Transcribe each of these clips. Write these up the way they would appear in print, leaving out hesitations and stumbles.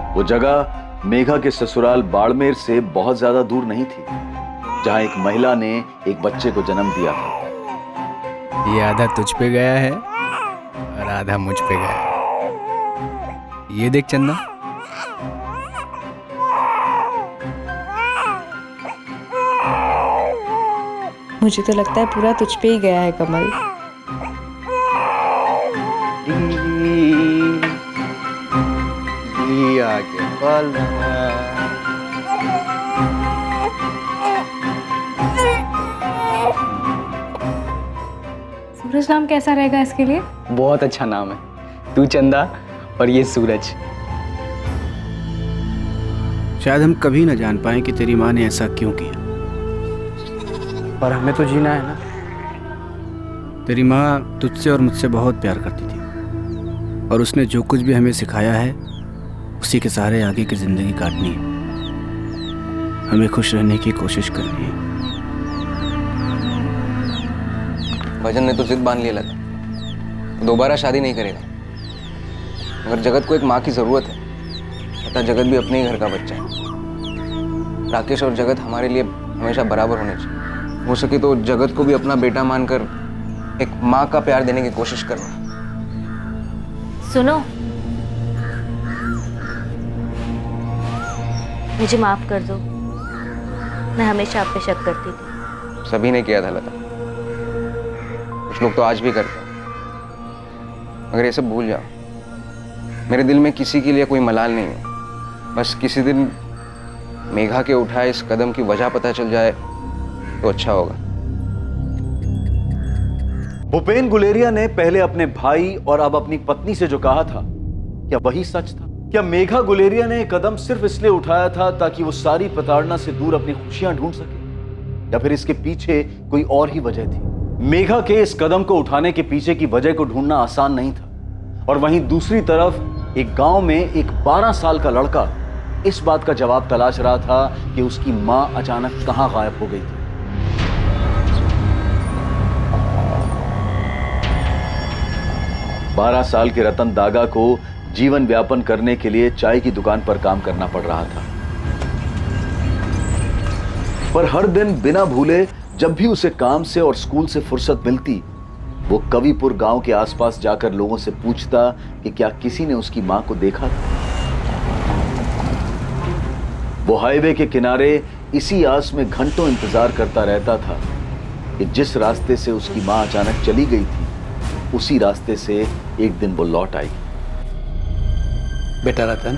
वो जगह मेघा के ससुराल बाड़मेर से बहुत ज्यादा दूर नहीं थी, जहां एक महिला ने एक बच्चे को जन्म दिया था। ये आधा तुझ पे गया है और आधा मुझ पे गया है। ये देख चंदा, मुझे तो लगता है पूरा तुझ पे ही गया है कमल। आगे वाला। सूरज नाम कैसा रहेगा इसके लिए? बहुत अच्छा नाम है, तू चंदा और ये सूरज। शायद हम कभी ना जान पाए कि तेरी माँ ने ऐसा क्यों किया, पर हमें तो जीना है ना। तेरी माँ तुझसे और मुझसे बहुत प्यार करती थी और उसने जो कुछ भी हमें सिखाया है उसी के सहारे आगे की जिंदगी काटनी है। हमें खुश रहने की कोशिश करनी है। भजन ने तो जिद बांध लिया लगा, दोबारा शादी नहीं करेगा। मगर जगत को एक माँ की जरूरत है, तथा जगत भी अपने ही घर का बच्चा है। राकेश और जगत हमारे लिए हमेशा बराबर होने चाहिए। हो सके तो जगत को भी अपना बेटा मानकर एक माँ का प्यार देने की कोशिश करना। सुनो, मुझे माफ कर दो, मैं हमेशा आप पे शक करती थी। सभी ने किया था लता, कुछ लोग तो आज भी करते हैं। मगर ये सब भूल जाओ। मेरे दिल में किसी के लिए कोई मलाल नहीं है। बस किसी दिन मेघा के उठाए इस कदम की वजह पता चल जाए तो अच्छा होगा। भूपेन गुलेरिया ने पहले अपने भाई और अब अपनी पत्नी से जो कहा था, क्या वही सच था? क्या मेघा गुलेरिया ने कदम सिर्फ इसलिए उठाया था ताकि वो सारी प्रताड़ना से दूर अपनी खुशियां ढूंढ सके, या फिर इसके पीछे कोई और ही वजह थी? मेघा के इस कदम को उठाने के पीछे की वजह को ढूंढना आसान नहीं था, और वहीं दूसरी तरफ एक गांव में एक 12 साल का लड़का इस बात का जवाब तलाश रहा था कि उसकी मां अचानक कहां गायब हो गई थी। बारह साल के रतन दागा को जीवन व्यापन करने के लिए चाय की दुकान पर काम करना पड़ रहा था, पर हर दिन बिना भूले जब भी उसे काम से और स्कूल से फुर्सत मिलती, वो कविपुर गांव के आसपास जाकर लोगों से पूछता कि क्या किसी ने उसकी मां को देखा था। वो हाईवे के किनारे इसी आस में घंटों इंतजार करता रहता था कि जिस रास्ते से उसकी मां अचानक चली गई थी, उसी रास्ते से एक दिन वो लौट आई। बेटा रतन,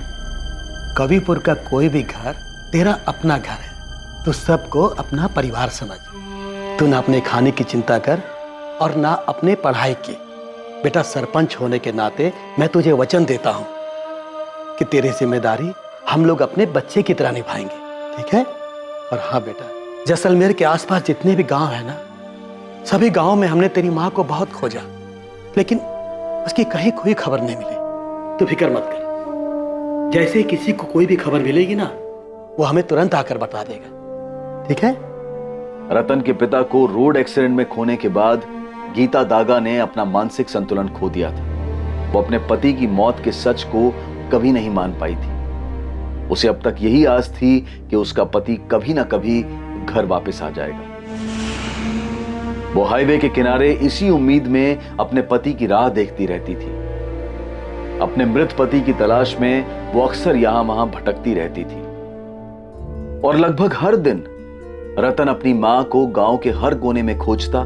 कविपुर का कोई भी घर तेरा अपना घर है। तू सबको अपना परिवार समझ। तू ना अपने खाने की चिंता कर और ना अपने पढ़ाई की। बेटा, सरपंच होने के नाते मैं तुझे वचन देता हूं कि तेरी जिम्मेदारी हम लोग अपने बच्चे की तरह निभाएंगे, ठीक है? और हाँ बेटा, जैसलमेर के आसपास जितने भी गांव है ना, सभी गांव में हमने तेरी माँ को बहुत खोजा, लेकिन उसकी कहीं कोई खबर नहीं मिली। तू फिक्र मत कर, जैसे ही किसी को कोई भी खबर मिलेगी ना, वो हमें तुरंत आकर बता देगा, ठीक है? रतन के पिता को रोड एक्सीडेंट में खोने के बाद गीता दागा ने अपना मानसिक संतुलन खो दिया था। वो अपने पति की मौत के सच को कभी नहीं मान पाई थी। उसे अब तक यही आस थी कि उसका पति कभी ना कभी घर वापस आ जाएगा। वो हाईवे के किनारे इसी उम्मीद में अपने पति की राह देखती रहती थी। अपने मृत पति की तलाश में वो अक्सर यहां वहां भटकती रहती थी, और लगभग हर दिन रतन अपनी मां को गांव के हर कोने में खोजता।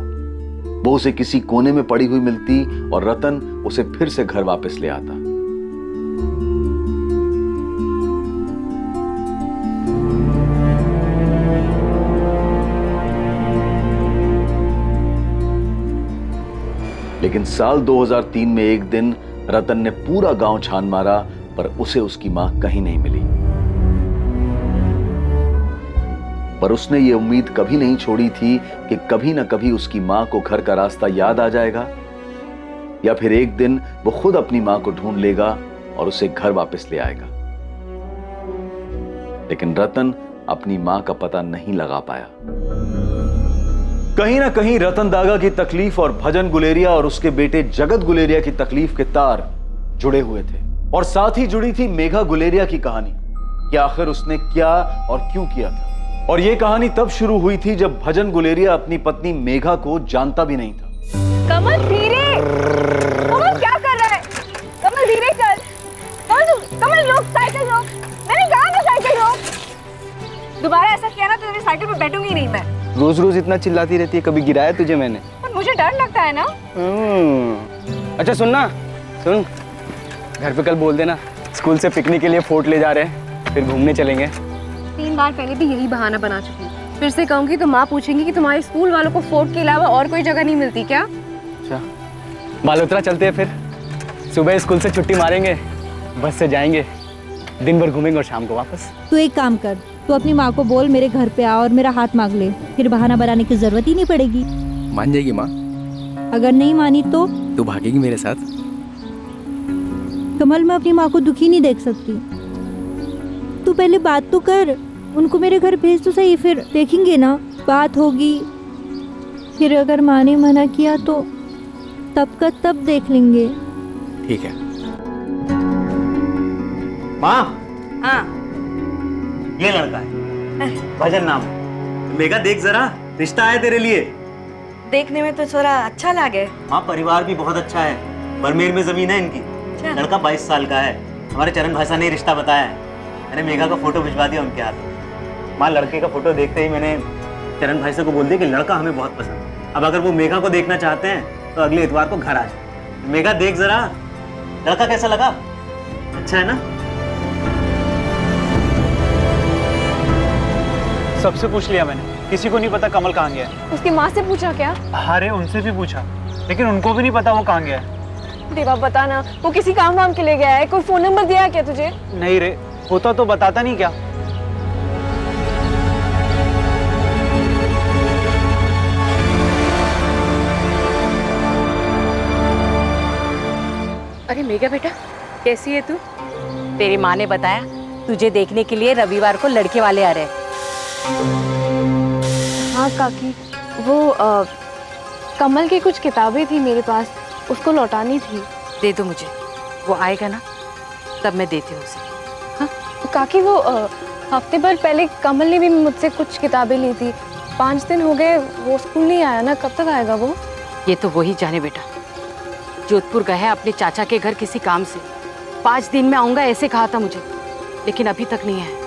वो उसे किसी कोने में पड़ी हुई मिलती और रतन उसे फिर से घर वापस ले आता। लेकिन साल 2003 में एक दिन रतन ने पूरा गांव छान मारा, पर उसे उसकी मां कहीं नहीं मिली। पर उसने ये उम्मीद कभी नहीं छोड़ी थी कि कभी ना कभी उसकी मां को घर का रास्ता याद आ जाएगा, या फिर एक दिन वो खुद अपनी मां को ढूंढ लेगा और उसे घर वापस ले आएगा। लेकिन रतन अपनी मां का पता नहीं लगा पाया। कहीं ना कहीं रतन दागा की तकलीफ और भजन गुलेरिया और उसके बेटे जगत गुलेरिया की तकलीफ के तार जुड़े हुए थे, और साथ ही जुड़ी थी मेघा गुलेरिया की कहानी कि आखिर उसने क्या और क्यों किया था। और यह कहानी तब शुरू हुई थी जब भजन गुलेरिया अपनी पत्नी मेघा को जानता भी नहीं था। कमल धीरे, कमल क्या कर रहा है? कमल धीरे कर, कमल रोक, साइकिल रोक। मैंने कहा ना साइकिल रोक। दोबारा ऐसा किया ना तो तेरी साइकिल पे बैठूंगी नहीं मैं। रोज रोज इतना चिल्लाती रहती है, कभी गिराया तुझे मैंने? पर मुझे डर लगता है ना। अच्छा सुन, घर पे कल बोल देना स्कूल से पिकनिक के लिए फोर्ट ले जा रहे हैं, फिर घूमने चलेंगे। 3 बार पहले भी यही बहाना बना चुकी हूँ। फिर से कहूंगी तो माँ पूछेंगी कि तुम्हारे स्कूल वालों को फोर्ट के अलावा और कोई जगह नहीं मिलती क्या? अच्छा, बालोतरा चलते हैं फिर। सुबह स्कूल से छुट्टी मारेंगे, बस से जाएंगे, दिन भर घूमेंगे और शाम को वापस। तू एक काम कर, तू अपनी माँ को बोल मेरे घर पे आ और मेरा हाथ मांग ले, फिर बहाना बनाने की जरूरत ही नहीं पड़ेगी। मान जाएगी माँ? अगर नहीं मानी तो? तू भागेगी मेरे साथ? कमल, मैं अपनी माँ को दुखी नहीं देख सकती। तू पहले बात तो कर, उनको मेरे घर भेज तो सही, फिर देखेंगे ना, बात होगी। फिर अगर माँ ने मना किया तो तब का तब देख लेंगे। ठीक है। माँ, हाँ, ये लड़का है, भजन नाम है। मेघा देख जरा, रिश्ता है तेरे लिए। देखने में तो थोड़ा अच्छा लगे। माँ, परिवार भी बहुत अच्छा है, बरमेर में जमीन है इनकी। लड़का 22 साल का है। हमारे चरण भाषा ने रिश्ता बताया है। मैंने मेघा का फोटो भिजवा दिया उनके हाथ। माँ, लड़के का फोटो देखते ही मैंने चरण भाई को बोल दिया कि लड़का हमें बहुत पसंद है। अब अगर वो मेघा को देखना चाहते हैं तो अगले इतवार को घर आ जाए। मेघा देख जरा, लड़का कैसा लगा? अच्छा है ना? सबसे पूछ लिया मैंने, किसी को नहीं पता कमल कहाँ गया है। उसकी माँ से पूछा क्या? अरे उनसे भी पूछा, लेकिन उनको भी नहीं पता वो कहाँ गया है। देवा बता ना, वो किसी काम वाम के लिए गया है? कोई फोन नंबर दिया है क्या तुझे? नहीं रे, होता तो बताता नहीं क्या। अरे मेघा बेटा, कैसी है तू? तेरी माँ ने बताया तुझे देखने के लिए रविवार को लड़के वाले आ रहे हैं। हाँ काकी, वो कमल की कुछ किताबें थी मेरे पास, उसको लौटानी थी। दे दो मुझे, वो आएगा ना तब मैं देती हूँ उसे। हाँ काकी, वो हफ्ते भर पहले कमल ने भी मुझसे कुछ किताबें ली थी। 5 दिन हो गए, वो स्कूल नहीं आया ना, कब तक आएगा वो? ये तो वही जाने बेटा। जोधपुर गया है अपने चाचा के घर किसी काम से। 5 दिन में आऊँगा ऐसे कहा था मुझे, लेकिन अभी तक नहीं आया।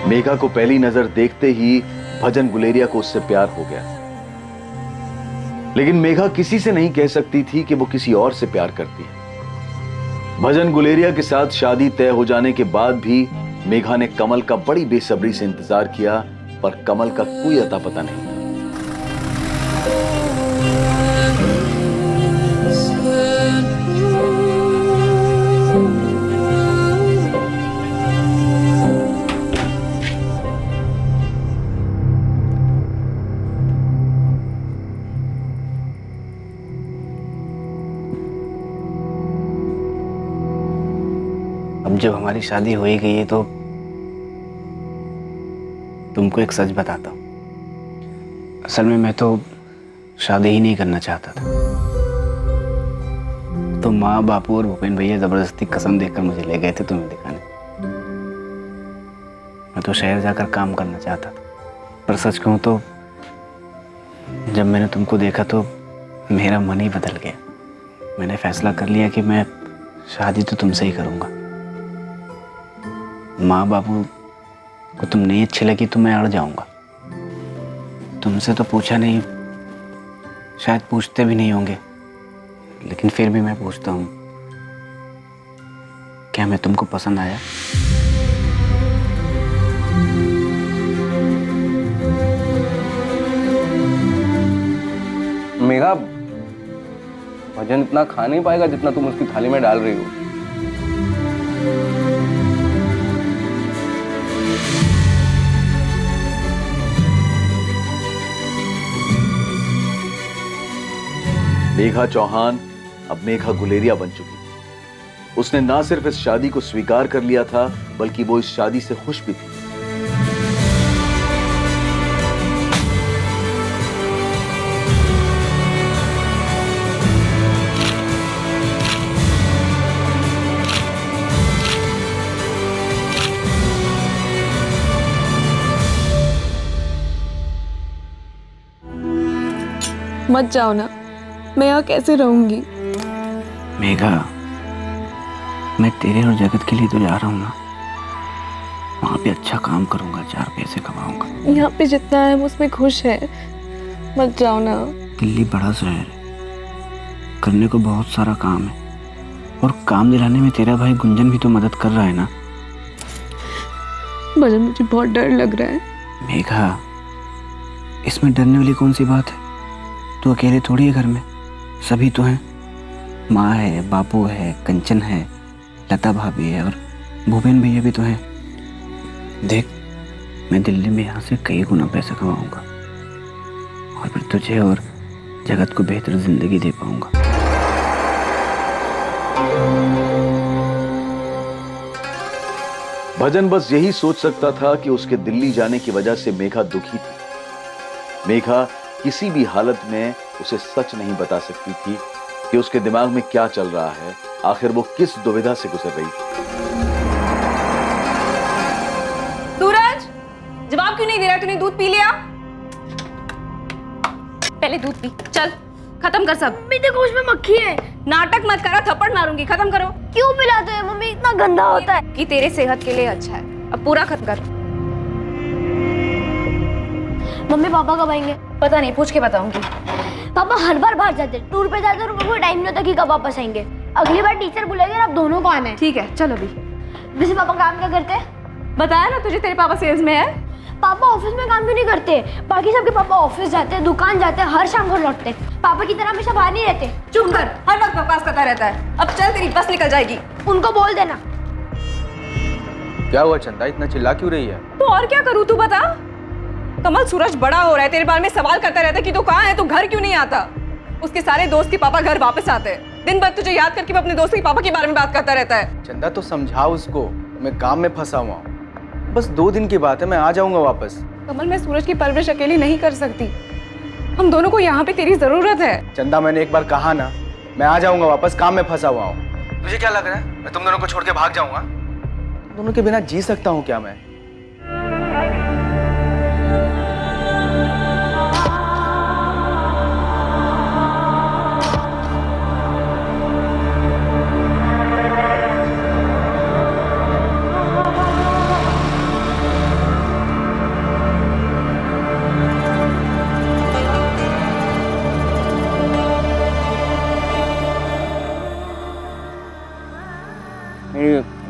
मेघा को पहली नजर देखते ही भजन गुलेरिया को उससे प्यार हो गया। लेकिन मेघा किसी से नहीं कह सकती थी कि वो किसी और से प्यार करती है। भजन गुलेरिया के साथ शादी तय हो जाने के बाद भी मेघा ने कमल का बड़ी बेसब्री से इंतजार किया, पर कमल का कोई अता पता नहीं था। अब जब हमारी शादी हो ही गई है तो तुमको एक सच बताता हूँ। असल में मैं तो शादी ही नहीं करना चाहता था, तो माँ बापू और भूपेन भैया जबरदस्ती कसम देकर मुझे ले गए थे तुम्हें दिखाने। मैं तो शहर जाकर काम करना चाहता था, पर सच कहूँ तो जब मैंने तुमको देखा तो मेरा मन ही बदल गया। मैंने फैसला कर लिया कि मैं शादी तो तुमसे ही करूँगा। माँ बापू को तुम नहीं अच्छी लगी तो मैं अड़ जाऊंगा। तुमसे तो पूछा नहीं, शायद पूछते भी नहीं होंगे, लेकिन फिर भी मैं पूछता हूँ, क्या मैं तुमको पसंद आया? मेघा, भजन इतना खा नहीं पाएगा जितना तुम उसकी थाली में डाल रही हो। मेघा चौहान अब मेघा गुलेरिया बन चुकी थी। उसने ना सिर्फ इस शादी को स्वीकार कर लिया था, बल्कि वो इस शादी से खुश भी थी। मत जाओ ना, मैं यहाँ कैसे रहूंगी? मेघा, मैं तेरे और जगत के लिए तो जा रहा हूँ ना। वहाँ पे अच्छा काम करूँगा, 4 पैसे कमाऊँगा। यहाँ पे जितना है हम उसमें खुश है। मत जाओ ना। दिल्ली बड़ा शहर है, करने को बहुत सारा काम है, और काम दिलाने में तेरा भाई गुंजन भी तो मदद कर रहा है ना। भजन, मुझे बहुत डर लग रहा है। मेघा, इसमें डरने वाली कौन सी बात है? तू अकेले थोड़ी है घर में, सभी तो हैं। माँ है, बापू है, कंचन है, लता भाभी है, और भूपेन भैया भी तो हैं। देख, मैं दिल्ली में यहाँ से कई गुना पैसा कमाऊंगा, और फिर तुझे और जगत को बेहतर जिंदगी दे पाऊंगा। भजन बस यही सोच सकता था कि उसके दिल्ली जाने की वजह से मेघा दुखी थी। मेघा किसी भी हालत में उसे सच नहीं बता सकती थी कि उसके दिमाग में क्या चल रहा है, आखिर वो किस दुविधा से गुजर रही थी। सूरज, जवाब क्यों नहीं दे रहा? तूने दूध पी लिया? पहले दूध पी, चल खत्म कर सब। देखो उसमें मक्खी है। नाटक मत करो, थप्पड़ मारूंगी। खत्म करो। क्यों पिलाते हैं मम्मी? इतना गंदा होता है कि तेरे सेहत के लिए अच्छा है। अब पूरा खत्म कर। मम्मी पापा कब आएंगे? पता नहीं, पूछ के बताऊंगी। पापा हर बार बाहर जाते, टूर पे जाते, और उनको टाइम नहीं होता कि कब वापस आएंगे। अगली बार टीचर बुलाएंगे और आप दोनों को आना है। ठीक है, चलो अभी। वैसे पापा काम क्या करते हैं? बताया ना तुझे, तेरे पापा सेल्स में है। पापा ऑफिस में काम क्यों नहीं करते? बाकी सबके पापा ऑफिस जाते हैं, दुकान जाते हैं, हर शाम को लौटते हैं। पापा की तरह हमेशा बाहर नहीं रहते। चुप कर, हर वक्त बकवास करता रहता है। अब चल, तेरी बस निकल जाएगी। उनको बोल देना। क्या हुआ चंदा, इतना चिल्ला क्यों रही है? तो और क्या करूँ, तू बता। कमल, सूरज बड़ा हो रहा है, तेरे बारे में सवाल करता रहता है कि तू कहाँ है, तू घर क्यों नहीं आता। उसके सारे दोस्त के पापा घर वापस आते हैं। दिन भर तुझे याद करके वो अपने दोस्त के पापा के बारे में बात करता रहता है। चंदा तो समझाओ उसको, मैं काम में फंसा हुआ हूँ। बस 2 दिन की बात है, मैं आ जाऊंगा वापस। कमल, मैं सूरज की परवरिश अकेली नहीं कर सकती। हम दोनों को यहाँ पे तेरी जरूरत है। चंदा, मैंने एक बार कहा ना, मैं आ जाऊंगा वापस, काम में फंसा हुआ हूँ। तुझे क्या लग रहा है मैं तुम दोनों को छोड़ के भाग जाऊंगा? तुम दोनों के बिना जी सकता हूँ क्या मैं?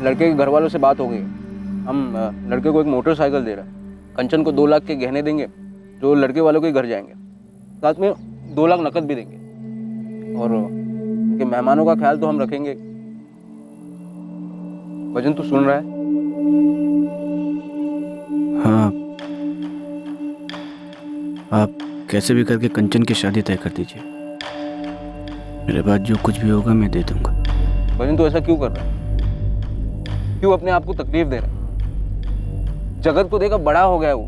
लड़के के घर वालों से बात हो गई। हम लड़के को एक मोटरसाइकिल दे रहे हैं। कंचन को 2 लाख के गहने देंगे जो लड़के वालों के घर जाएंगे। साथ में 2 लाख नकद भी देंगे, और उनके मेहमानों का ख्याल तो हम रखेंगे। भजन, तू सुन रहा है? हाँ, आप कैसे भी करके कंचन की शादी तय कर दीजिए। मेरे बाद जो कुछ भी होगा मैं दे दूंगा। भजन, तू ऐसा क्यों कर रहा है? क्यों अपने आप को तकलीफ दे रहा है? जगत को देखा बड़ा हो गया वो,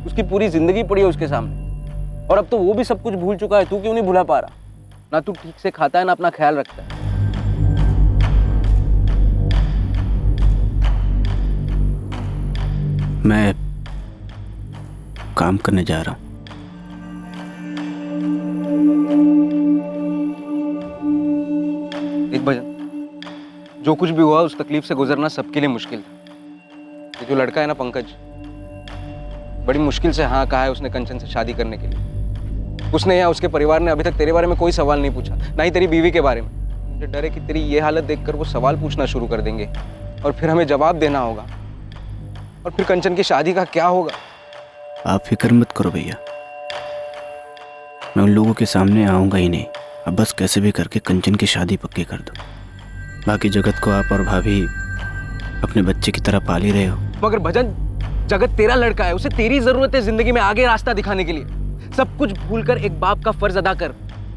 उसकी पूरी जिंदगी पड़ी है उसके सामने, और अब तो वो भी सब कुछ भूल चुका है। तू क्यों नहीं भुला पा रहा? ना तू ठीक से खाता है, ना अपना ख्याल रखता है। मैं काम करने जा रहा हूँ। एक भजन, जो कुछ भी हुआ उस तकलीफ से गुजरना सबके लिए मुश्किल था। ये जो लड़का है ना पंकज, बड़ी मुश्किल से हाँ कहा है उसने कंचन से शादी करने के लिए। उसने या उसके परिवार ने अभी तक तेरे बारे में कोई सवाल नहीं पूछा, ना ही तेरी बीवी के बारे में। मुझे डर है कि तेरी ये हालत देखकर वो सवाल पूछना शुरू कर देंगे, और फिर हमें जवाब देना होगा, और फिर कंचन की शादी का क्या होगा? आप फिक्र मत करो भैया, मैं उन लोगों के सामने आऊँगा ही नहीं। अब बस कैसे भी करके कंचन की शादी पक्की कर दो। बाकी जगत को आप और भाभी अपने बच्चे की तरह पाल ही रहे हो। मगर भजन, जगत तेरा लड़का है, उसे तेरी जरूरत है जिंदगी में आगे रास्ता दिखाने के लिए। सब कुछ भूलकर एक बाप का फर्ज अदा कर,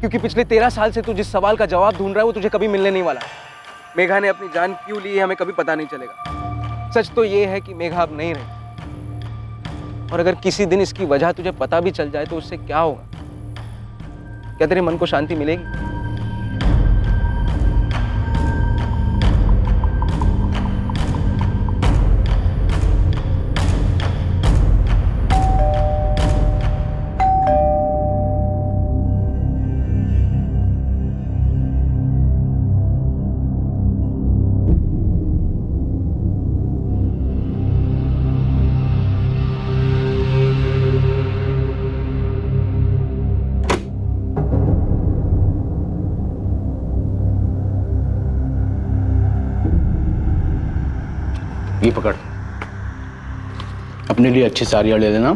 क्योंकि पिछले 13 साल से तू जिस सवाल का जवाब ढूंढ रहा है वो तुझे कभी मिलने नहीं वाला। मेघा ने अपनी जान क्यों ली है हमें कभी पता नहीं चलेगा। सच तो ये है कि मेघा अब नहीं रही, और अगर किसी दिन इसकी वजह तुझे पता भी चल जाए तो उससे क्या होगा? क्या तेरे मन को शांति मिलेगी? ये पकड़, अपने लिए अच्छी साड़ियाँ ले लेना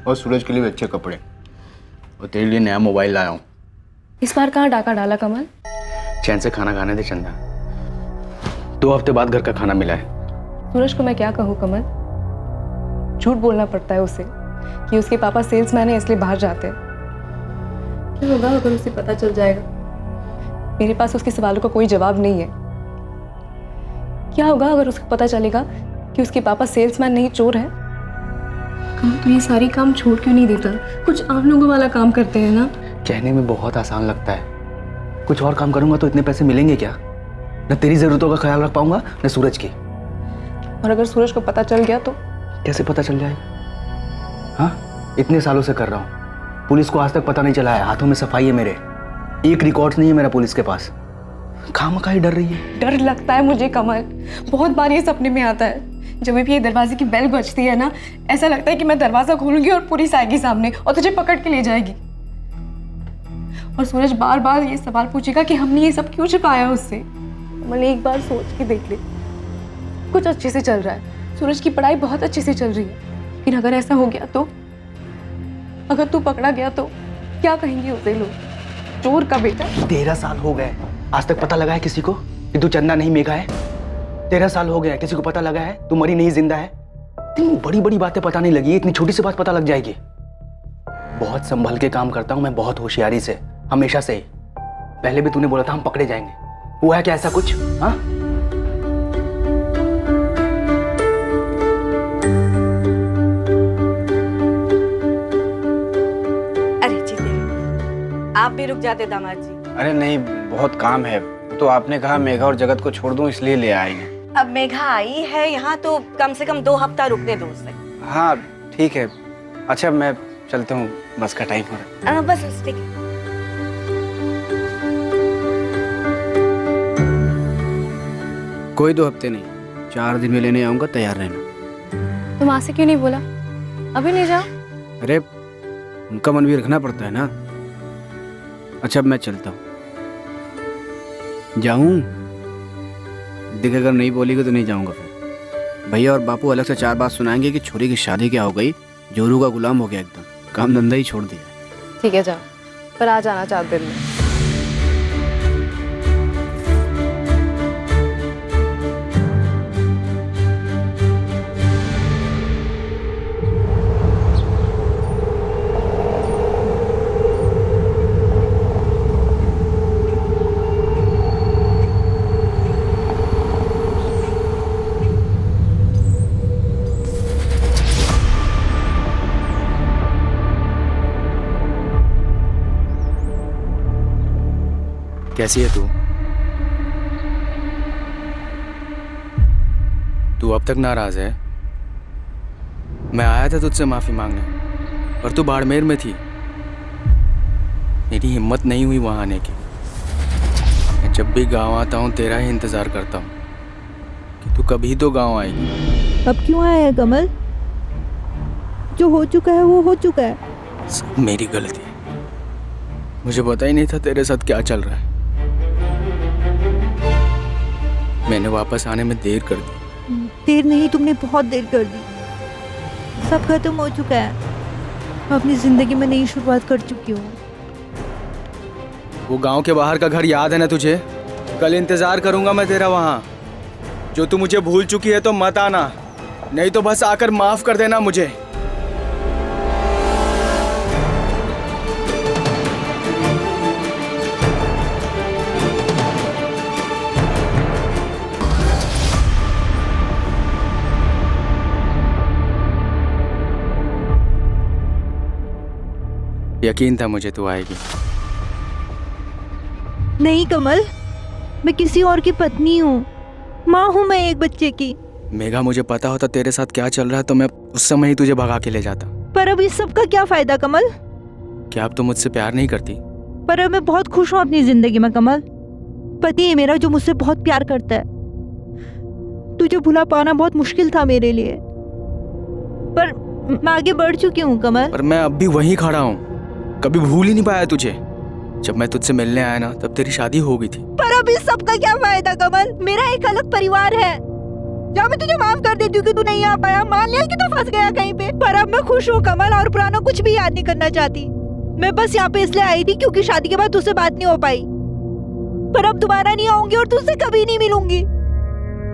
और सूरज के लिए भी अच्छे कपड़े, और तेरे लिए नया मोबाइल लाया हूँ। इस बार कहाँ डाका डाला कमल? चैन से खाना खाने दे चंदा, 2 हफ्ते बाद घर का खाना मिला है। सूरज को मैं क्या कहूँ कमल? झूठ बोलना पड़ता है उसे कि उसके पापा सेल्समैन है इसलिए बाहर जाते हैं। क्या होगा अगर उसे पता चल जाएगा? मेरे पास उसके सवालों का कोई जवाब नहीं है। क्या होगा अगर उसको पता चलेगा कि उसके पापा सेल्समैन नहीं चोर है? कमल तू ये सारी काम छोड़ क्यों नहीं देता? कुछ आम लोगों वाला काम करते हैं ना। कहने में बहुत आसान लगता है, कुछ और काम करूंगा तो इतने पैसे मिलेंगे क्या? न तेरी जरूरतों का ख्याल रख पाऊंगा न सूरज की। और अगर सूरज को पता चल गया तो? कैसे पता चल जाएगा? हाँ, इतने सालों से कर रहा हूँ, पुलिस को आज तक पता नहीं चला है। हाथों में सफाई है मेरे, एक रिकॉर्ड नहीं है मेरा पुलिस के पास। खामखा ही डर रही है। डर लगता है मुझे कमल, बहुत बार ये सपने में आता है। जब भी ये दरवाजे की बेल बजती है ना, ऐसा लगता है कि मैं दरवाजा खोलूंगी और पुलिस आएगी सामने और तुझे पकड़ के ले जाएगी। और सूरज बार बार ये सवाल पूछेगा कि हमने ये सब क्यों छिपाया उससे। कमल एक बार सोच के देख ले, कुछ अच्छे से चल रहा है, सूरज की पढ़ाई बहुत अच्छे से चल रही है, लेकिन अगर ऐसा हो गया तो? अगर तू पकड़ा गया तो क्या कहेंगे उसे लोग? चोर का बेटा। 13 साल हो गए, आज तक पता लगा है किसी को कि तू चंदा नहीं मेघा है? 13 साल हो गए, किसी को पता लगा है तू मरी नहीं जिंदा है? इतनी बड़ी बड़ी बातें पता नहीं लगी, इतनी छोटी सी बात पता लग जाएगी। बहुत संभल के काम करता हूं मैं, बहुत होशियारी से, हमेशा से ही। पहले भी तूने बोला था हम पकड़े जाएंगे, हुआ है क्या ऐसा कुछ? हाँ, अरे जीते, आप भी रुक जाते दामाद जी। अरे नहीं, बहुत काम है, तो आपने कहा मेघा और जगत को छोड़ दूं इसलिए ले आए हैं। अब मेघा आई है यहाँ तो कम से कम 2 हफ्ता रुकने दो उसे। हाँ ठीक है, अच्छा मैं चलता हूँ, बस का टाइम हो रहा है। बस ठीक है। कोई 2 हफ्ते नहीं, 4 दिन में लेने आऊंगा, तैयार रहना। तुम माँ से क्यों नहीं बोला? अभी नहीं जाओ? अरे उनका मन भी रखना पड़ता है ना। अच्छा अब मैं चलता हूँ। जाऊँ? देख अगर नहीं बोलेगी तो नहीं जाऊँगा फिर। भैया और बापू अलग से 4 बात सुनाएंगे कि छोरी की शादी क्या हो गई, जोरू का गुलाम हो गया एकदम, काम धंधा ही छोड़ दिया। ठीक है जाओ, पर आ जाना 4 दिन में। कैसी है तू? तू अब तक नाराज है? मैं आया था तुझसे माफी मांगने, पर तू बाड़मेर में थी। मेरी हिम्मत नहीं हुई वहां आने की। मैं जब भी गांव आता हूँ तेरा ही इंतजार करता हूँ कि तू कभी तो गांव आएगी। अब क्यों आया है कमल? जो हो चुका है वो हो चुका है। सब मेरी गलती है, मुझे पता ही नहीं था तेरे साथ क्या चल रहा है। मैंने वापस आने में देर कर दी। देर नहीं, तुमने बहुत देर कर दी। सब खत्म हो चुका है, मैं अपनी जिंदगी में नई शुरुआत कर चुकी हूँ। वो गांव के बाहर का घर याद है ना तुझे? कल इंतजार करूंगा मैं तेरा वहां। जो तू मुझे भूल चुकी है तो मत आना, नहीं तो बस आकर माफ कर देना मुझे। यकीन था मुझे तू आएगी। नहीं कमल, मैं किसी और की पत्नी हूँ, माँ हूँ मैं एक बच्चे की। मेघा, मुझे पता होता तेरे साथ क्या चल रहा है तो मैं उस समय ही तुझे भगा के ले जाता। पर अब इस सब का क्या फायदा कमल? क्या अब तुम मुझसे प्यार नहीं करती? पर अब मैं बहुत खुश हूँ अपनी जिंदगी में कमल। पति है मेरा जो मुझसे बहुत प्यार करता है। तुझे भुला पाना बहुत मुश्किल था मेरे लिए, पर मैं आगे बढ़ चुकी हूँ कमल। पर मैं अब भी वहीं खड़ा हूँ, कभी भूल ही नहीं पाया तुझे। जब मैं तुझसे मिलने आया ना तब तेरी शादी हो गई थी। पर अब इस सब का क्या फायदा कमल? मेरा एक अलग परिवार है। जहाँ मैं तुझे माफ कर देती हूँ कि तू नहीं आ पाया, मान लिया कि तू फंस गया कहीं पे, पर अब मैं खुश हूँ कमल और पुराना कुछ भी याद नहीं करना चाहती। मैं बस यहाँ पे इसलिए आई थी क्योंकि शादी के बाद तुझसे बात नहीं हो पाई, पर अब दोबारा नहीं आऊंगी और तुझसे कभी नहीं मिलूंगी।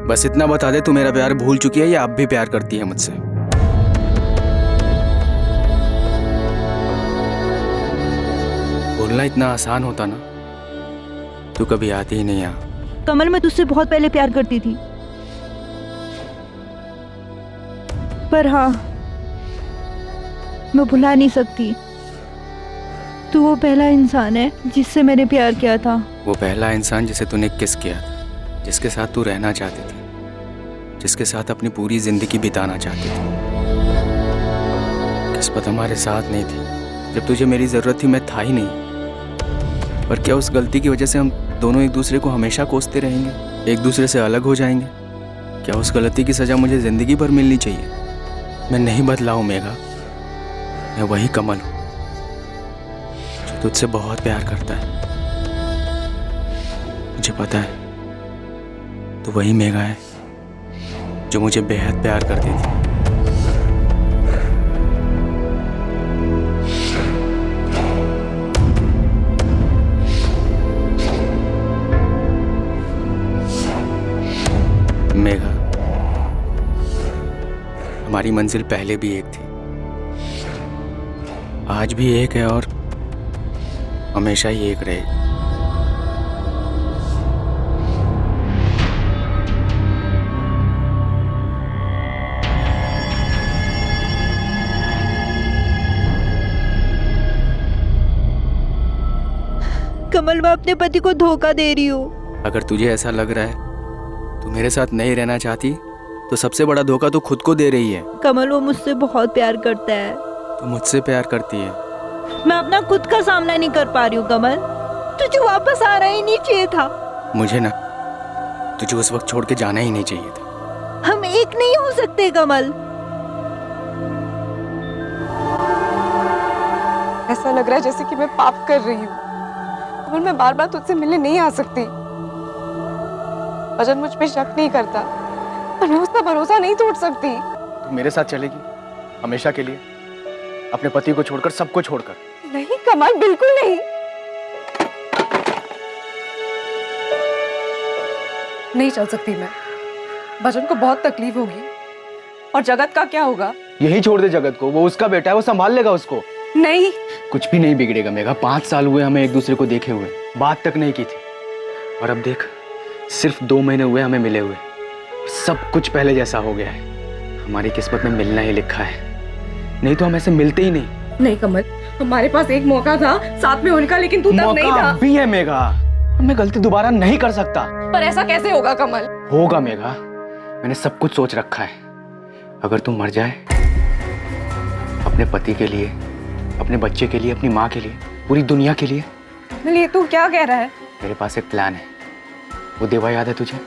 बस इतना बता दे, तू मेरा प्यार भूल चुकी है या अब भी प्यार करती है मुझसे? बोलना इतना आसान होता ना, तू कभी आती ही नहीं यहाँ। कमल, मैं तुझसे बहुत पहले प्यार करती थी, पर हाँ, मैं भुला नहीं सकती। तू वो पहला इंसान है जिससे मैंने प्यार किया था। वो पहला इंसान जिसे तूने किस किया था, जिसके साथ तू रहना चाहती थी, जिसके साथ अपनी पूरी जिंदगी बिताना चाहती थी। किस्मत हमारे साथ नहीं थी। जब तुझे मेरी जरूरत थी मैं था ही नहीं। पर क्या उस गलती की वजह से हम दोनों एक दूसरे को हमेशा कोसते रहेंगे, एक दूसरे से अलग हो जाएंगे? क्या उस गलती की सजा मुझे जिंदगी भर मिलनी चाहिए? मैं नहीं बदला हूँ मेघा, मैं वही कमल हूँ जो तुझसे बहुत प्यार करता है। मुझे पता है तो वही मेघा है जो मुझे बेहद प्यार करती थी। मेघा, हमारी मंजिल पहले भी एक थी, आज भी एक है और हमेशा ही एक रहेगी। कमल, मैं अपने पति को धोखा दे रही हूँ। अगर तुझे ऐसा लग रहा है तू मेरे साथ नहीं रहना चाहती तो सबसे बड़ा धोखा तो खुद को दे रही है। कमल, वो मुझसे बहुत प्यार करता है। तू मुझसे प्यार करती है। मैं अपना खुद का सामना नहीं कर पा रही हूँ कमल। तुझे वापस आना ही नहीं चाहिए था। मुझे ना तुझे उस वक्त छोड़ के जाना ही नहीं चाहिए था। हम एक नहीं हो सकते कमल। ऐसा लग रहा है जैसे कि मैं पाप कर रही हूँ और मैं बार बार तुझसे मिलने नहीं आ सकती। भजन मुझ पे शक नहीं करता पर मैं उसका भरोसा नहीं तोड़ सकती। तू मेरे साथ चलेगी हमेशा के लिए, अपने पति को छोड़कर, सबको छोड़कर? नहीं कमल, बिल्कुल नहीं। नहीं चल सकती मैं। भजन को बहुत तकलीफ होगी। और जगत का क्या होगा? यही छोड़ दे जगत को, वो उसका बेटा है, वो संभाल लेगा उसको। नहीं, कुछ भी नहीं बिगड़ेगा मेघा। 5 साल हुए हमें एक दूसरे को देखे हुए, बात तक नहीं की थी, और अब देख सिर्फ 2 महीने हुए हमें मिले हुए, सब कुछ पहले जैसा हो गया है। हमारी किस्मत में मिलना ही लिखा है, नहीं तो हम ऐसे मिलते ही नहीं। नहीं कमल, हमारे पास एक मौका था साथ में होने का, लेकिन तू तब नहीं था। मौका भी है मेघा, मैं गलती दोबारा नहीं कर सकता। पर ऐसा कैसे होगा कमल? होगा मेघा, मैंने सब कुछ सोच रखा है। अगर तू मर जाए, अपने पति के लिए, अपने बच्चे के लिए, अपनी माँ के लिए, पूरी दुनिया के लिए। ये तू क्या कह रहा है? मेरे पास एक प्लान है। वो देवा याद है तुझे?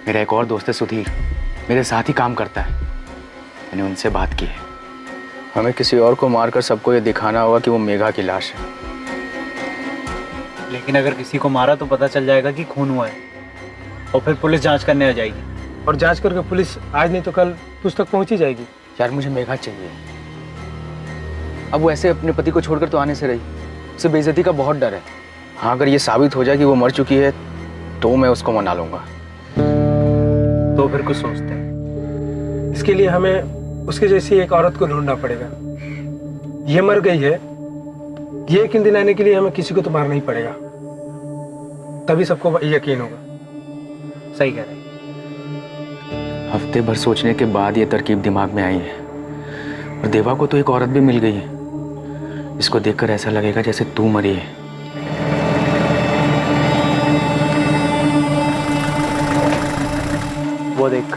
मेरा एक और दोस्त है सुधीर, मेरे साथ ही काम करता है। मैंने उनसे बात की है, हमें किसी और को मारकर सबको ये दिखाना होगा कि वो मेघा की लाश है। लेकिन अगर किसी को मारा तो पता चल जाएगा कि खून हुआ है, और फिर पुलिस जांच करने आ जाएगी, और जांच करके पुलिस आज नहीं तो कल तुझ तक पहुंच ही जाएगी। यार मुझे मेघा चाहिए। अब वो ऐसे अपने पति को छोड़कर तो आने से रही, उसे बेइज्जती का बहुत डर है। हाँ, अगर ये साबित हो जाए कि वो मर चुकी है तो मैं उसको मना लूंगा। तो फिर कुछ सोचते हैं। इसके लिए हमें उसके जैसी एक औरत को ढूंढना पड़ेगा। ये मर गई है, ये यकीन दिलाने के लिए हमें किसी को तो मारना ही पड़ेगा, तभी सबको यकीन होगा। सही कह रहे हैं। हफ्ते भर सोचने के बाद ये तरकीब दिमाग में आई है, और देवा को तो एक औरत भी मिल गई है इसको देखकर ऐसा लगेगा जैसे तू मरी है। वो देख,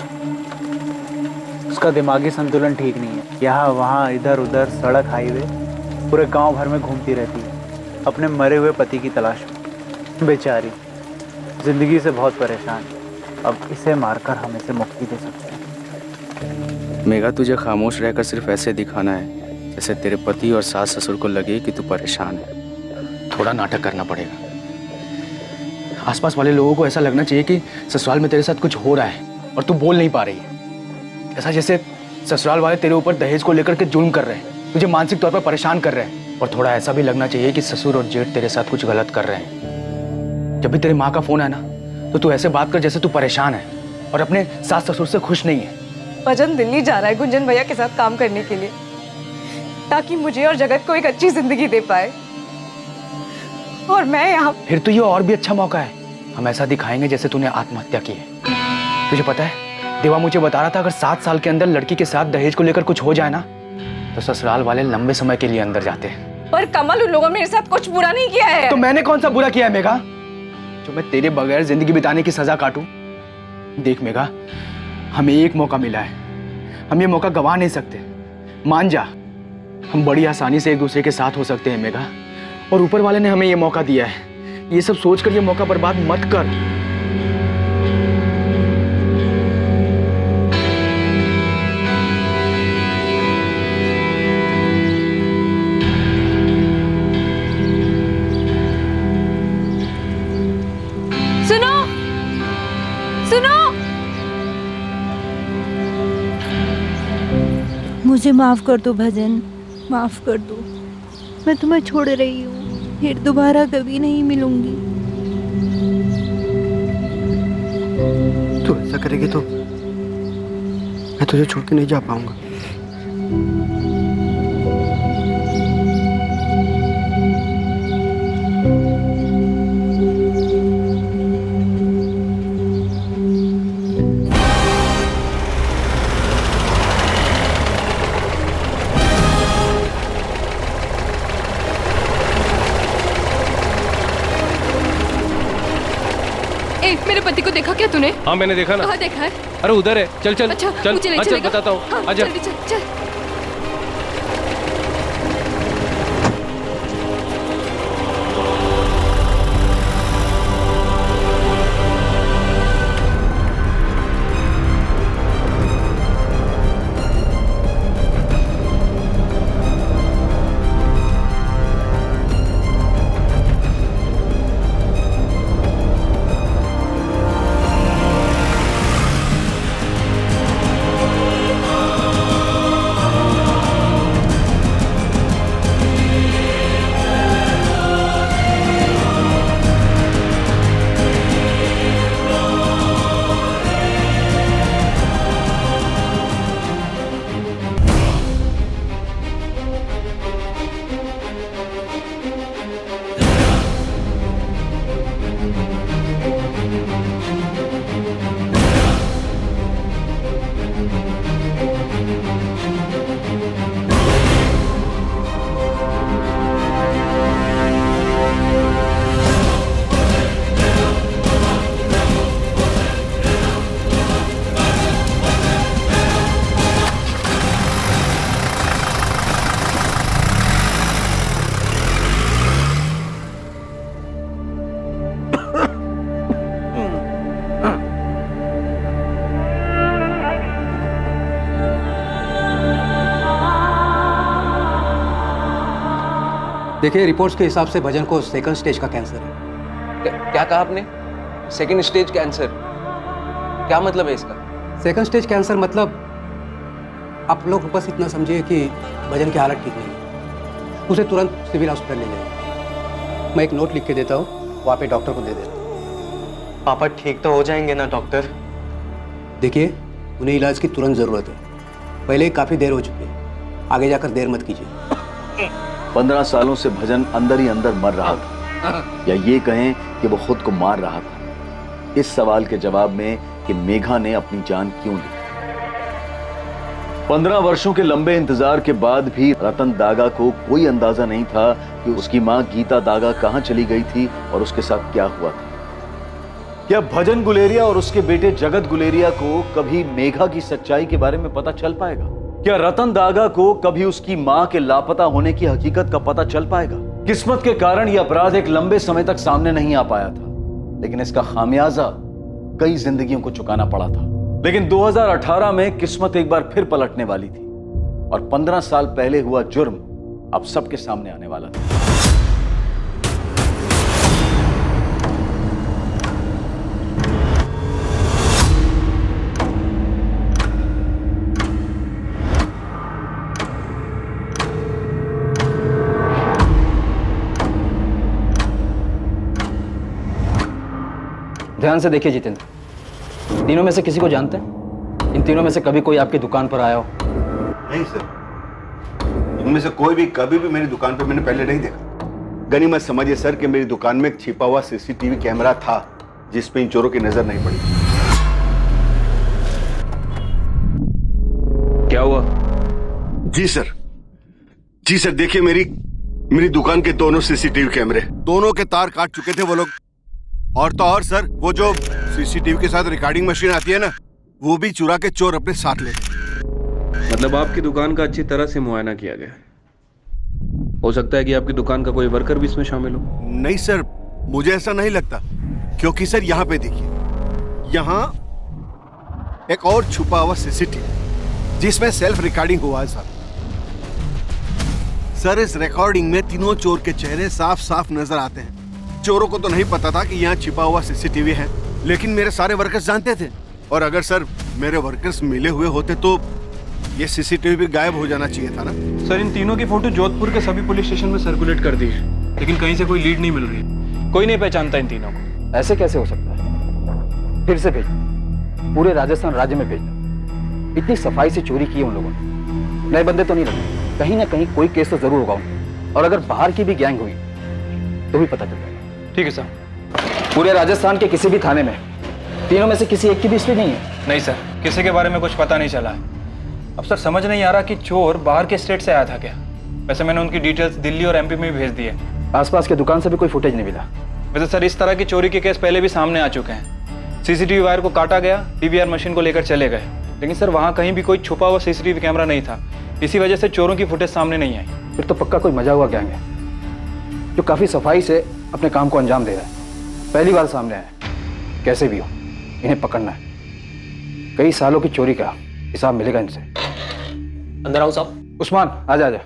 उसका दिमागी संतुलन ठीक नहीं है। यहाँ वहाँ इधर उधर सड़क हाईवे पूरे गांव भर में घूमती रहती है अपने मरे हुए पति की तलाश में। बेचारी जिंदगी से बहुत परेशान है। अब इसे मारकर हम इसे मुक्ति दे सकते हैं। मेघा, तुझे खामोश रहकर सिर्फ ऐसे दिखाना है जैसे तेरे पति और सास ससुर को लगे कि तू परेशान है। थोड़ा नाटक करना पड़ेगा। आसपास वाले लोगों को ऐसा लगना चाहिए कि ससुराल में तेरे साथ कुछ हो रहा है और तू बोल नहीं पा रही है। ऐसा जैसे ससुराल वाले तेरे ऊपर दहेज को लेकर के जुल्म कर रहे हैं, तुझे मानसिक तौर पर परेशान कर रहे हैं। और थोड़ा ऐसा भी लगना चाहिए कि ससुर और जेठ तेरे साथ कुछ गलत कर रहे हैं। जब भी तेरी माँ का फोन है ना, तो तू ऐसे बात कर जैसे तू परेशान है और अपने सास ससुर से खुश नहीं है। भजन दिल्ली जा रहा है गुंजन भैया के साथ काम करने के लिए, ताकि मुझे और जगत को एक अच्छी जिंदगी दे पाए। और मैं यहाँ। फिर तो ये और भी अच्छा मौका है। हम ऐसा दिखाएंगे जैसे तूने आत्महत्या की है। तुझे पता है, देवा मुझे बता रहा था अगर 7 साल के अंदर लड़की के साथ दहेज को लेकर कुछ हो जाए ना, तो ससुराल वाले लंबे समय के लिए अंदर जाते हैं। पर कमल, उन लोगों ने मेरे साथ कुछ बुरा नहीं किया है। तो मैंने कौन सा बुरा किया है मेघा, जो मैं तेरे बगैर जिंदगी बिताने की सजा काटूं? देख मेघा, हमें एक मौका मिला है, हम ये मौका गवा नहीं सकते। मान जा, हम बड़ी आसानी से एक दूसरे के साथ हो सकते हैं मेघा। और ऊपर वाले ने हमें ये मौका दिया है। ये सब सोचकर ये मौका बर्बाद मत कर। सुनो, सुनो। मुझे माफ़ कर दो भजन, माफ़ कर दो। मैं तुम्हें छोड़ रही हूँ, फिर दोबारा कभी नहीं मिलूंगी। तू ऐसा करेगी तो मैं तुझे छोड़ के नहीं जा पाऊंगा। मेरे पति को देखा क्या तूने? हाँ मैंने देखा ना। कहाँ देखा है? अरे उधर है, चल चल अच्छा, चल, मुझे ले चल चलेगा? बताता हूँ। हाँ, आजा। जल्दी चल, चल। देखिए, रिपोर्ट्स के हिसाब से भजन को सेकंड स्टेज का कैंसर है। क्या कहा आपने? Second stage cancer? क्या मतलब है इसका? सेकंड स्टेज कैंसर मतलब आप लोग बस इतना समझिए कि भजन की हालत ठीक नहीं है, उसे तुरंत सिविल हॉस्पिटल ले जाइए। मैं एक नोट लिख के देता हूँ, वो आप डॉक्टर को दे देना। पापा ठीक तो हो जाएंगे ना डॉक्टर? देखिए, उन्हें इलाज की तुरंत ज़रूरत है। पहले ही काफ़ी देर हो चुकी है, आगे जाकर देर मत कीजिए। 15 सालों से भजन अंदर ही अंदर मर रहा था, या ये कहें कि वो खुद को मार रहा था। इस सवाल के जवाब में कि मेघा ने अपनी जान क्यों ली। 15 वर्षों के लंबे इंतजार के बाद भी रतन दागा को कोई अंदाजा नहीं था कि उसकी मां गीता दागा कहां चली गई थी और उसके साथ क्या हुआ था। क्या भजन गुलेरिया और उसके बेटे जगत गुलेरिया को कभी मेघा की सच्चाई के बारे में पता चल पाएगा? क्या रतन दागा को कभी उसकी मां के लापता होने की हकीकत का पता चल पाएगा? किस्मत के कारण यह अपराध एक लंबे समय तक सामने नहीं आ पाया था, लेकिन इसका खामियाजा कई जिंदगियों को चुकाना पड़ा था। लेकिन 2018 में किस्मत एक बार फिर पलटने वाली थी और 15 साल पहले हुआ जुर्म अब सबके सामने आने वाला था। ध्यान से देखिए जितेंद्र, तीनों में से किसी को जानते हैं? इन तीनों में से कभी कोई आपकी दुकान पर आया हो? नहीं सर, इनमें से कोई भी कभी भी मेरी दुकान पर मैंने पहले नहीं देखा। गनीमत समझिए सर कि मेरी दुकान में एक छिपा हुआ सीसीटीवी कैमरा था जिस पे इन चोरों की नजर नहीं पड़ी। क्या हुआ? जी सर देखिए, मेरी दुकान के दोनों सीसीटीवी कैमरे, दोनों के तार काट चुके थे वो लोग। और तो और सर, वो जो सीसीटीवी के साथ रिकॉर्डिंग मशीन आती है ना, वो भी चुरा के चोर अपने साथ ले गए। मतलब आपकी दुकान का अच्छी तरह से मुआयना किया गया। हो सकता है कि आपकी दुकान का कोई वर्कर भी इसमें शामिल हो। नहीं सर, मुझे ऐसा नहीं लगता, क्योंकि सर यहाँ पे देखिए, यहाँ एक और छुपा हुआ सीसीटीवी जिसमें सेल्फ रिकॉर्डिंग हुआ है सर। इस रिकॉर्डिंग में तीनों चोर के चेहरे साफ साफ नजर आते हैं। चोरों को तो नहीं पता था कि यहाँ छिपा हुआ सीसीटीवी है, लेकिन मेरे सारे वर्कर्स जानते थे। और अगर सर मेरे वर्कर्स मिले हुए होते तो ये सीसीटीवी भी गायब हो जाना चाहिए था ना। सर, इन तीनों की फोटो जोधपुर के सभी पुलिस स्टेशन में सर्कुलेट कर दी है, लेकिन कहीं से कोई लीड नहीं मिल रही। कोई नहीं पहचानता इन तीनों को। ऐसे कैसे हो सकता है? फिर से भेजना, पूरे राजस्थान राज्य में भेजना। इतनी सफाई से चोरी की है उन लोगों ने। नए बंदे तो नहीं लगते, कहीं ना कहीं कोई केस तो जरूर होगा उनका। और अगर बाहर की भी गैंग हुई तो भी पता चल जाएगा। ठीक है सर। पूरे राजस्थान के किसी भी थाने में तीनों में से किसी एक की भी हिस्ट्री नहीं है? नहीं सर, किसी के बारे में कुछ पता नहीं चला है। अब सर समझ नहीं आ रहा कि चोर बाहर के स्टेट से आया था क्या। वैसे मैंने उनकी डिटेल्स दिल्ली और एमपी में भी भेज दी है। आसपास के दुकान से भी कोई फुटेज नहीं मिला? वैसे सर इस तरह की चोरी के केस पहले भी सामने आ चुके हैं। सीसीटीवी वायर को काटा गया, पीवीआर मशीन को लेकर चले गए, लेकिन सर वहाँ कहीं भी कोई छुपा हुआ सीसीटीवी कैमरा नहीं था। इसी वजह से चोरों की फुटेज सामने नहीं आई। फिर तो पक्का कोई मजा हुआ गैंग है जो काफी सफाई से अपने काम को अंजाम दे रहा है। पहली बार सामने आया। कैसे भी हो, इन्हें पकड़ना है। कई सालों की चोरी का हिसाब मिलेगा इनसे। अंदर आओ साहब। उस्मान, आजा आजा।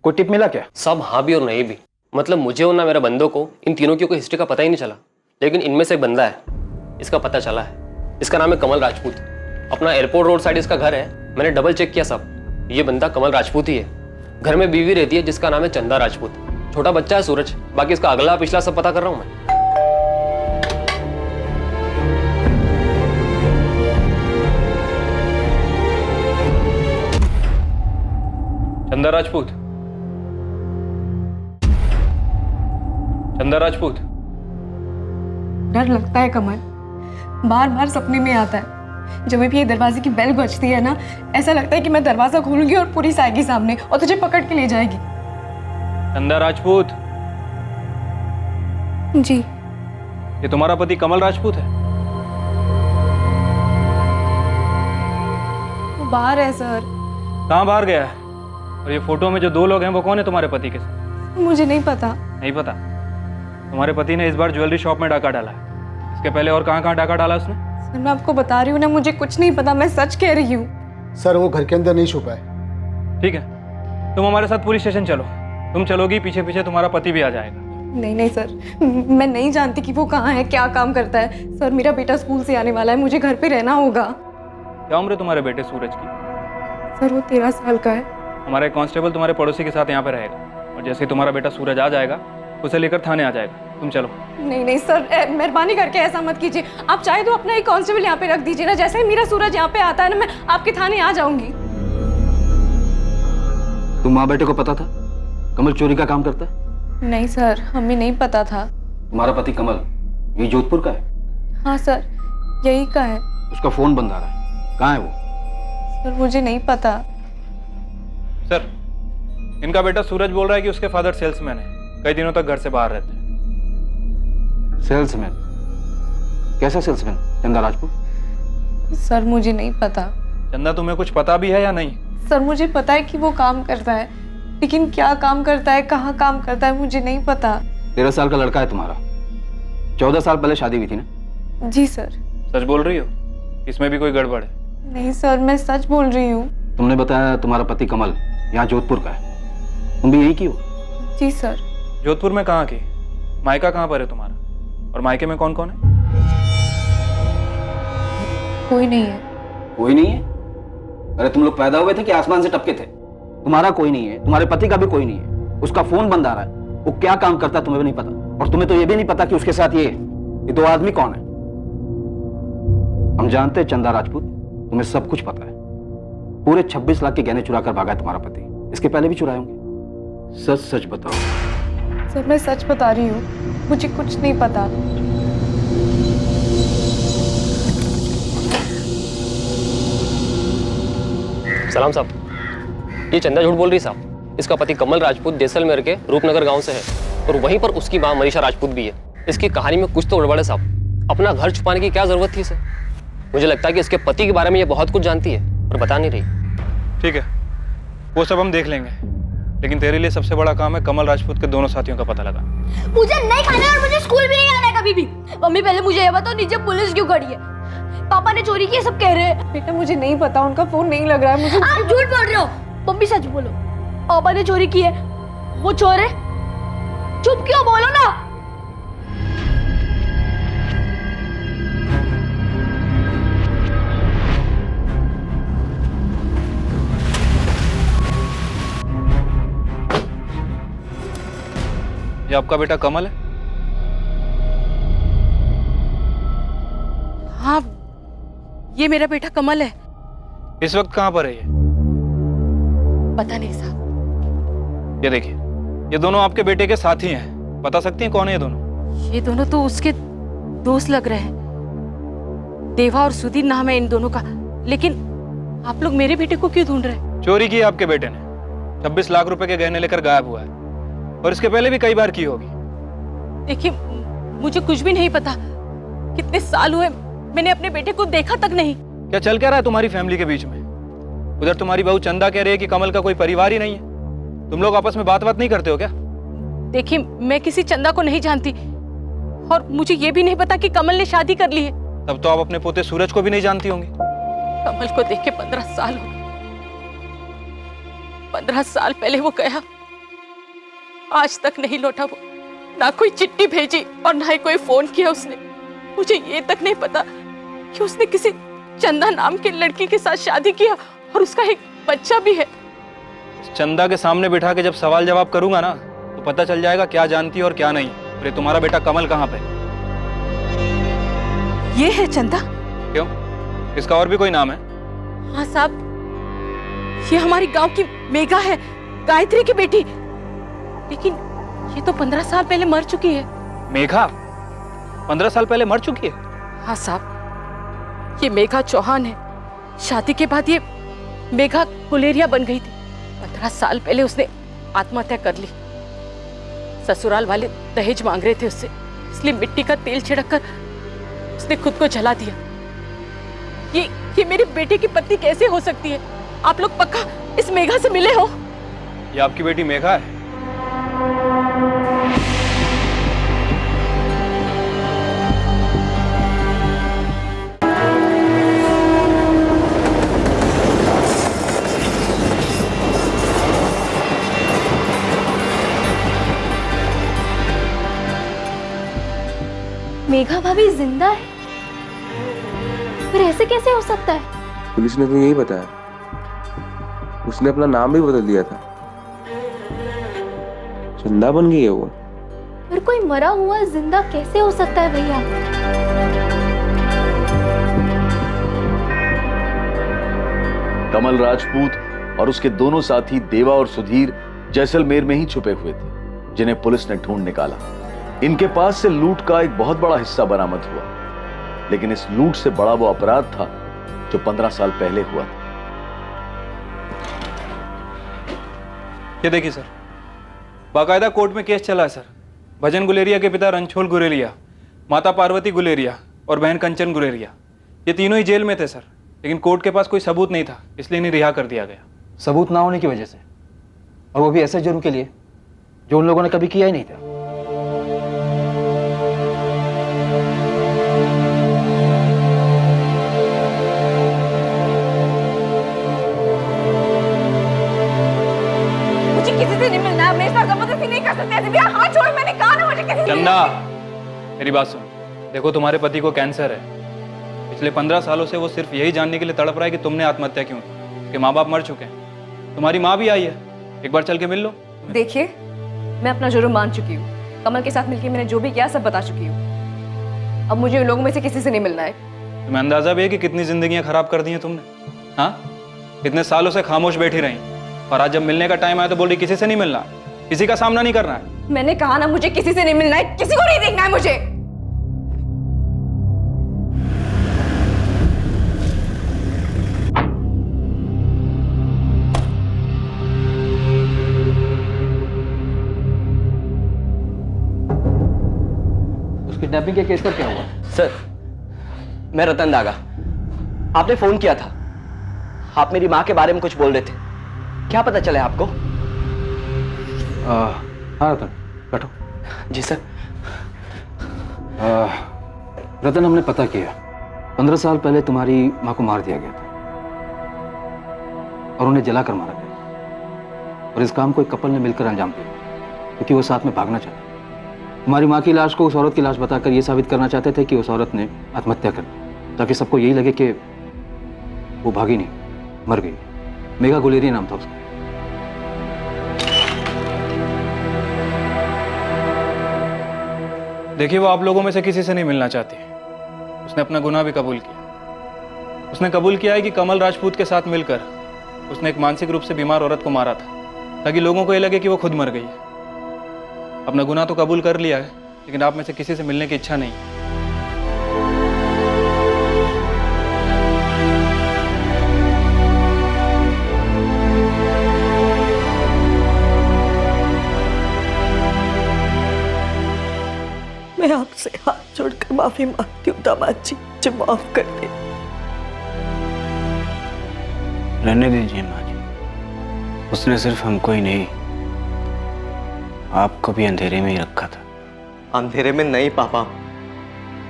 कोई टिप मिला क्या? साहब हाँ भी और नहीं भी। मतलब मुझे और ना मेरे बंदों को इन तीनों की कोई हिस्ट्री का पता ही नहीं चला, लेकिन इनमें से एक बंदा है, इसका पता चला है। इसका नाम है कमल राजपूत। अपना एयरपोर्ट रोड साइड इसका घर है। मैंने डबल चेक किया साहब, ये बंदा कमल राजपूत ही है। घर में बीवी रहती है जिसका नाम है चंदा राजपूत। छोटा बच्चा है सूरज। बाकी इसका अगला पिछला सब पता कर रहा हूं मैं। चंदा राजपूत, चंदा राजपूत। डर लगता है कमल, बार बार सपने में आता है। जब भी ये दरवाजे की बेल बजती है ना, ऐसा लगता है कि मैं दरवाजा खोलूंगी और पुलिस आएगी सामने और तुझे पकड़ के ले जाएगी। चंदा राजपूत जी। ये तुम्हारा पति कमल राजपूत है? वो बाहर है सर। कहाँ बाहर गया है? और ये फोटो में जो दो लोग हैं वो कौन है तुम्हारे पति के साथ? मुझे नहीं पता। नहीं पता? तुम्हारे पति ने इस बार ज्वेलरी शॉप में डाका डाला है। इसके पहले और कहाँ कहाँ डाका डाला उसने? सर मैं आपको बता रही हूँ ना, मुझे कुछ नहीं पता, मैं सच कह रही हूँ। सर वो घर के अंदर नहीं छुपा है। ठीक है, तुम हमारे साथ पुलिस स्टेशन चलो। तुम चलोगी, पीछे पीछे तुम्हारा पति भी आ जाएगा। नहीं नहीं सर, मैं नहीं जानती कि वो कहाँ है, क्या काम करता है। सर मेरा बेटा स्कूल से आने वाला है, मुझे घर पे रहना होगा। क्या उम्र है तुम्हारे बेटे सूरज की? सर वो 13 साल का है। हमारा एक कांस्टेबल तुम्हारे पड़ोसी के साथ यहाँ पे रहेगा, और जैसे ही तुम्हारा बेटा सूरज आ जाएगा उसे लेकर थाने आ जाएगा। तुम चलो। नहीं नहीं सर, मेहरबानी करके ऐसा मत कीजिए। आप चाहे तो अपना एक कांस्टेबल यहाँ पे रख दीजिए ना। जैसे ही मेरा सूरज यहाँ पे आता है ना, मैं आपके थाने आ जाऊंगी। तुम माँ बेटे को पता था कमल चोरी का काम करता है? नहीं सर, हमें नहीं पता था। तुम्हारा पति कमल ये जोधपुर का है? हाँ सर, यही का है। उसका फोन बंद आ रहा है, कहाँ है वो? सर मुझे नहीं पता। सर, इनका बेटा सूरज बोल रहा है कि उसके फादर सेल्समैन है, कई दिनों तक घर से बाहर रहते हैं। सेल्समैन? कैसा सेल्समैन? चंदा राजपूत? सर मुझे नहीं पता। चंदा, तुम्हें कुछ पता भी है या नहीं? सर मुझे पता है कि वो काम करता है, लेकिन क्या काम करता है, कहाँ काम करता है, मुझे नहीं पता। 13 साल का लड़का है तुम्हारा। 14 साल पहले शादी हुई थी ना? जी सर। सच बोल रही हो? इसमें भी कोई गड़बड़ है? नहीं सर, मैं सच बोल रही हूँ। तुमने बताया तुम्हारा पति कमल यहाँ जोधपुर का है, तुम भी यही की हो? जी सर। जोधपुर में कहाँ की? मायका कहाँ पर है तुम्हारा? और मायके में कौन कौन है? कोई नहीं है। कोई नहीं है? अरे तुम लोग पैदा हुए थे कि आसमान से टपके थे? तुम्हारा कोई नहीं है, तुम्हारे पति का भी कोई नहीं है। उसका फोन बंद आ रहा है, वो क्या काम करता है तुम्हें भी नहीं पता, और तुम्हें तो ये भी नहीं पता कि उसके साथ ये 2 आदमी कौन है। हम जानते हैं चंदा राजपूत, तुम्हें सब कुछ पता है। पूरे 26 लाख के गहने चुरा कर भागा है तुम्हारा पति, इसके पहले भी चुराए होंगे। सच सच बताओ। सर मैं सच बता रही हूँ, मुझे कुछ नहीं पता। सलाम साहब, ये चंदा झूठ बोल रही साहब। इसका पति कमल राजपूत जैसलमेर के रूपनगर गांव से है, और वहीं पर उसकी मां मनीषा राजपूत भी है। इसकी कहानी में कुछ तो गड़बड़ है साहब। अपना घर छुपाने की क्या जरूरत थी इसे? मुझे लगता है कि इसके पति के बारे में ये बहुत कुछ जानती है और बता नहीं रही। ठीक है, वो सब हम देख लेंगे, लेकिन तेरे लिए सबसे बड़ा काम है कमल राजपूत के दोनों साथियों का पता लगा। मुझे नहीं खाना है और मुझे स्कूल भी नहीं आना है कभी भी। मम्मी पहले मुझे ये बताओ, नीचे पुलिस क्यों खड़ी है? पापा ने चोरी की, सब कह रहे हैं। बेटा मुझे नहीं पता, उनका फोन नहीं लग रहा है मुझे। आप झूठ बोल रहे हो। मम्मी सच बोलो, पापा ने चोरी की है, वो चोर है। चुप क्यों, बोलो ना। ये आपका बेटा कमल है? हाँ, ये मेरा बेटा कमल है। इस वक्त कहाँ पर है ये? पता नहीं साहब। ये देखिए, ये दोनों आपके बेटे के साथी हैं। बता सकती हैं कौन है ये दोनों? ये दोनों तो उसके दोस्त लग रहे हैं। देवा और सुधीर नाम है इन दोनों का। लेकिन आप लोग मेरे बेटे को क्यों ढूंढ रहे हैं? चोरी की आपके बेटे ने। 26 लाख रुपए के गहने लेकर गायब हुआ है, और इसके पहले भी कई बार की होगी। देखिए, मुझे कुछ भी नहीं पता। कितने साल हुए मैंने अपने बेटे को देखा तक नहीं। क्या चल क्या रहा है तुम्हारी फैमिली के बीच में? उधर तुम्हारी बहू चंदा कह रही है कि कमल का कोई परिवार ही नहीं है। तुम लोग आपस में बात नहीं करते हो क्या? देखिए, मैं किसी चंदा को नहीं जानती, और मुझे ये भी नहीं पता कि कमल ने शादी कर ली है। तब तो आप अपने पोते सूरज को भी नहीं जानती होंगी। कमल को देख के 15 साल हो गए। 15 साल पहले वो गया, आज तक नहीं लौटा। वो ना कोई चिट्ठी भेजी और ना ही कोई फोन किया उसने। मुझे ये तक नहीं पता कि उसने किसी चंदा नाम की लड़की के साथ शादी किया और उसका एक बच्चा भी है। चंदा के सामने बिठा के जब सवाल जवाब करूंगा ना, तो पता चल जाएगा क्या जानती है और क्या नहीं। अरे तुम्हारा बेटा कमल कहाँ पे? ये है चंदा। क्यों, इसका और भी कोई नाम है? हाँ साहब, ये हमारी गांव की मेघा है, गायत्री की बेटी। लेकिन ये तो 15 साल पहले मर चुकी है। मेघा 15 साल पहले मर चुकी है? हाँ साहब, ये मेघा चौहान है। शादी के बाद ये मेघा गुलेरिया बन गई थी। 15 साल पहले उसने आत्महत्या कर ली। ससुराल वाले दहेज मांग रहे थे उससे, इसलिए मिट्टी का तेल छिड़ककर उसने खुद को जला दिया। ये मेरे बेटे की पत्नी कैसे हो सकती है? आप लोग पक्का इस मेघा से मिले हो? ये आपकी बेटी मेघा है? मेघा भाभी जिंदा है? फिर ऐसे कैसे हो सकता है? पुलिस ने तो यही बताया। उसने अपना नाम भी बदल दिया था, चंदा बन गई है वो। फिर कोई मरा हुआ जिंदा कैसे हो सकता है भैया? कमल राजपूत और उसके दोनों साथी देवा और सुधीर जैसलमेर में ही छुपे हुए थे, जिन्हें पुलिस ने ढूंढ निकाला। इनके पास से लूट का एक बहुत बड़ा हिस्सा बरामद हुआ, लेकिन इस लूट से बड़ा वो अपराध था जो 15 साल पहले हुआ था। ये देखिए सर, बाकायदा कोर्ट में केस चला है सर। भजन गुलेरिया के पिता रणछोड़ गुलेरिया, माता पार्वती गुलेरिया और बहन कंचन गुलेरिया, ये तीनों ही जेल में थे सर। लेकिन कोर्ट के पास कोई सबूत नहीं था, इसलिए इन्हें रिहा कर दिया गया। सबूत ना होने की वजह से, और वो भी ऐसे जुर्म के लिए जो उन लोगों ने कभी किया ही नहीं था। मुझे किसी से नहीं मिलना है, मेरे साथ जबरदस्ती नहीं कर सकते ऐसे भी। हाथ छोड़, मैंने कहा ना मुझे किसी से चंदा, मेरी बात सुन। देखो, तुम्हारे पति को कैंसर है। पिछले 15 सालों से वो सिर्फ यही जानने के लिए तड़प रहा है कि तुमने आत्महत्या क्यों की। उसके माँ बाप मर चुके हैं, तुम्हारी माँ भी आई है, एक बार चल के मिल लो। देखिए, मैं अपना जुर्म मान चुकी हूँ। कमल के साथ मिलकर मैंने जो भी किया सब बता चुकी हूँ। अब मुझे उन लोगों में से किसी से नहीं मिलना है। तुम्हें अंदाजा भी है कि कितनी जिंदगियां खराब कर दी हैं तुमने? हाँ, इतने सालों से खामोश बैठी रही, और आज जब मिलने का टाइम आया तो बोल रही किसी से नहीं मिलना, किसी का सामना नहीं करना है। मैंने कहा ना, मुझे किसी से नहीं मिलना है, किसी को नहीं देखना है मुझे। किडनैपिंग के केस पर क्या हुआ? सर, मैं रतन दागा। आपने फोन किया था, आप मेरी माँ के बारे में कुछ बोल रहे थे, क्या पता चले आपको? हाँ रतन, बैठो। जी सर। रतन, हमने पता किया 15 साल पहले तुम्हारी माँ को मार दिया गया था और उन्हें जलाकर मारा गया, और इस काम को एक कपल ने मिलकर अंजाम दिया क्योंकि वो साथ में भागना चाहते। तुम्हारी माँ की लाश को उस औरत की लाश बताकर ये साबित करना चाहते थे कि उस औरत ने आत्महत्या कर ली, ताकि सबको यही लगे कि वो भागी नहीं, मर गई। मेघा गुलेरिया नाम था उसका। देखिए, वो आप लोगों में से किसी से नहीं मिलना चाहती। उसने अपना गुनाह भी कबूल किया। उसने कबूल किया है कि कमल राजपूत के साथ मिलकर उसने एक मानसिक रूप से बीमार औरत को मारा था, ताकि लोगों को ये लगे कि वो खुद मर गई है। अपना गुनाह तो कबूल कर लिया है, लेकिन आप में से किसी से मिलने की इच्छा नहीं। मैं आपसे हाथ जोड़कर माफी मांगती हूँ दामाद जी, मुझे माफ कर दे। रहने दीजिए माँ जी, उसने सिर्फ हमको ही नहीं, आपको भी अंधेरे में ही रखा था। अंधेरे में नहीं पापा,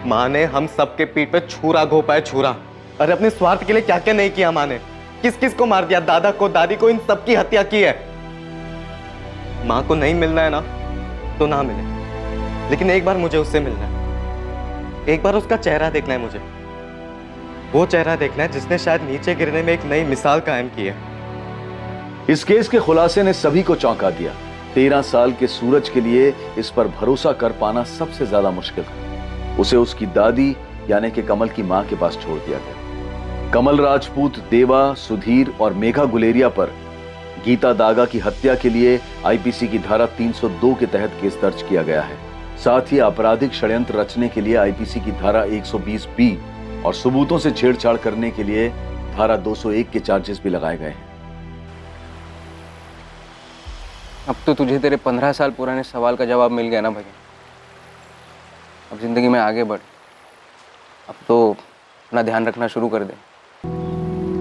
माँ ने हम सबके पीठ पे छुरा घोपा है, छुरा। अरे अपने स्वार्थ के लिए क्या क्या नहीं किया माँ ने, किस किस को मार दिया, दादा को, दादी को, इन सबकी हत्या की है। माँ को नहीं मिलना है ना तो ना मिले, लेकिन एक बार मुझे उससे मिलना है, एक बार उसका चेहरा देखना है मुझे। वो चेहरा देखना है जिसने शायद नीचे गिरने में एक नई मिसाल कायम की है। इस केस के खुलासे ने सभी को चौंका दिया। 13 साल के सूरज के लिए इस पर भरोसा कर पाना सबसे ज्यादा मुश्किल था। उसे उसकी दादी यानी कि कमल की मां के पास छोड़ दिया गया। कमल राजपूत, देवा, सुधीर और मेघा गुलेरिया पर गीता दागा की हत्या के लिए आईपीसी की धारा 302 के तहत केस दर्ज किया गया है। साथ ही आपराधिक षड्यंत्र रचने के लिए आईपीसी की धारा 120B और सबूतों से छेड़छाड़ करने के लिए धारा 201 के चार्जेस भी लगाए गए हैं। अब तो तुझे तेरे 15 साल पुराने सवाल का जवाब मिल गया ना भजन। अब जिंदगी में आगे बढ़, अब तो अपना ध्यान रखना शुरू कर दे।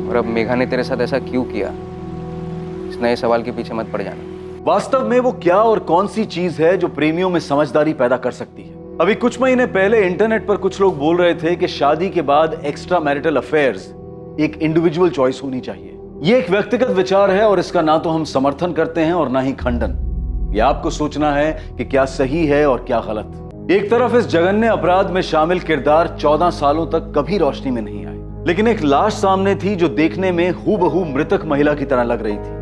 और अब मेघा ने तेरे साथ ऐसा क्यों किया, इस नए सवाल के पीछे मत पड़ जाना। वास्तव में वो क्या और कौन सी चीज है जो प्रेमियों में समझदारी पैदा कर सकती है? अभी कुछ महीने पहले इंटरनेट पर कुछ लोग बोल रहे थे कि शादी के बाद एक्स्ट्रा मैरिटल अफेयर्स एक इंडिविजुअल चॉइस होनी चाहिए। ये एक व्यक्तिगत विचार है और इसका ना तो हम समर्थन करते हैं और ना ही खंडन। ये आपको सोचना है कि क्या सही है और क्या गलत। एक तरफ इस जघन्य अपराध में शामिल किरदार 14 सालों तक कभी रोशनी में नहीं आए, लेकिन एक लाश सामने थी जो देखने में हूबहू मृतक महिला की तरह लग रही थी,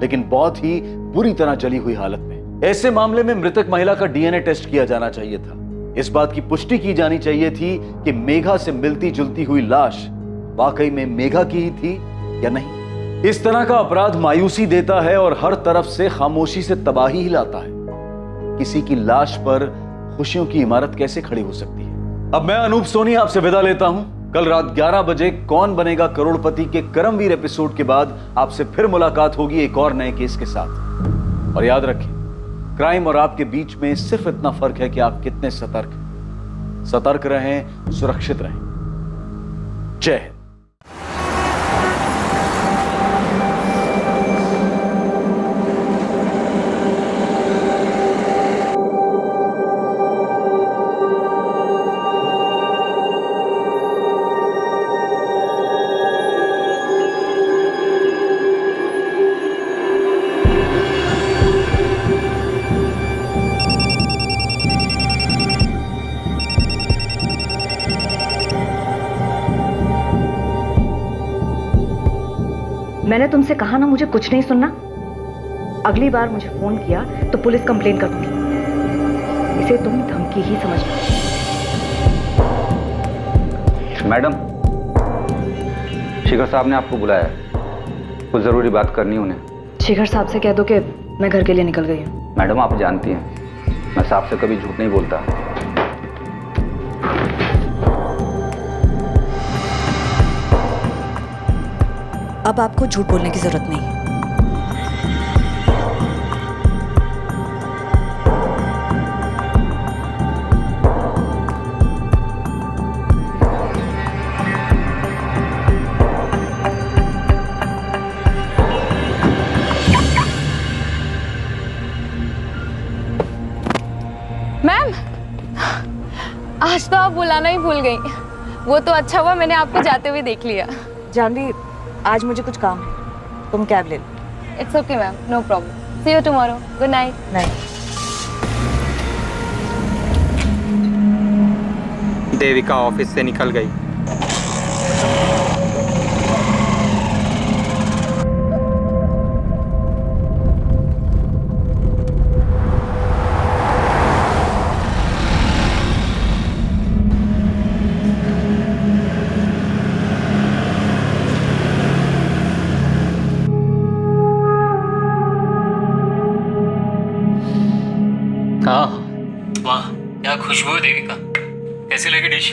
लेकिन बहुत ही बुरी तरह जली हुई हालत में। ऐसे मामले में मृतक महिला का डीएनए टेस्ट किया जाना चाहिए था। इस बात की पुष्टि की जानी चाहिए थी कि मेघा से मिलती जुलती हुई लाश वाकई में मेघा की ही थी या नहीं। इस तरह का अपराध मायूसी देता है और हर तरफ से खामोशी से तबाही ही लाता है। किसी की लाश पर खुशियों की इमारत कैसे खड़ी हो सकती है? अब मैं अनूप सोनी आपसे विदा लेता हूं। कल रात 11 बजे कौन बनेगा करोड़पति के करमवीर एपिसोड के बाद आपसे फिर मुलाकात होगी एक और नए केस के साथ। और याद रखिए, क्राइम और आपके बीच में सिर्फ इतना फर्क है कि आप कितने सतर्क हैं। सतर्क रहें, सुरक्षित रहें। जय हिंद। मैंने तुमसे कहा ना मुझे कुछ नहीं सुनना। अगली बार मुझे फोन किया तो पुलिस कंप्लेन कर दूंगी। इसे तुम धमकी ही समझना। मैडम, शिखर साहब ने आपको बुलाया है, कुछ जरूरी बात करनी है उन्हें। शिखर साहब से कह दो कि मैं घर के लिए निकल गई हूँ। मैडम, आप जानती हैं मैं साहब से कभी झूठ नहीं बोलता। अब आपको झूठ बोलने की जरूरत नहीं है। मैम, आज तो आप बुलाना ही भूल गई। वो तो अच्छा हुआ मैंने आपको जाते हुए देख लिया। जानवी, आज मुझे कुछ काम है, तुम कैब ले लो। It's okay ma'am, no problem. See you tomorrow. Good night. Night. Devika office से निकल गई। वाह, क्या खुशबू है देविका। कैसी लगी डिश?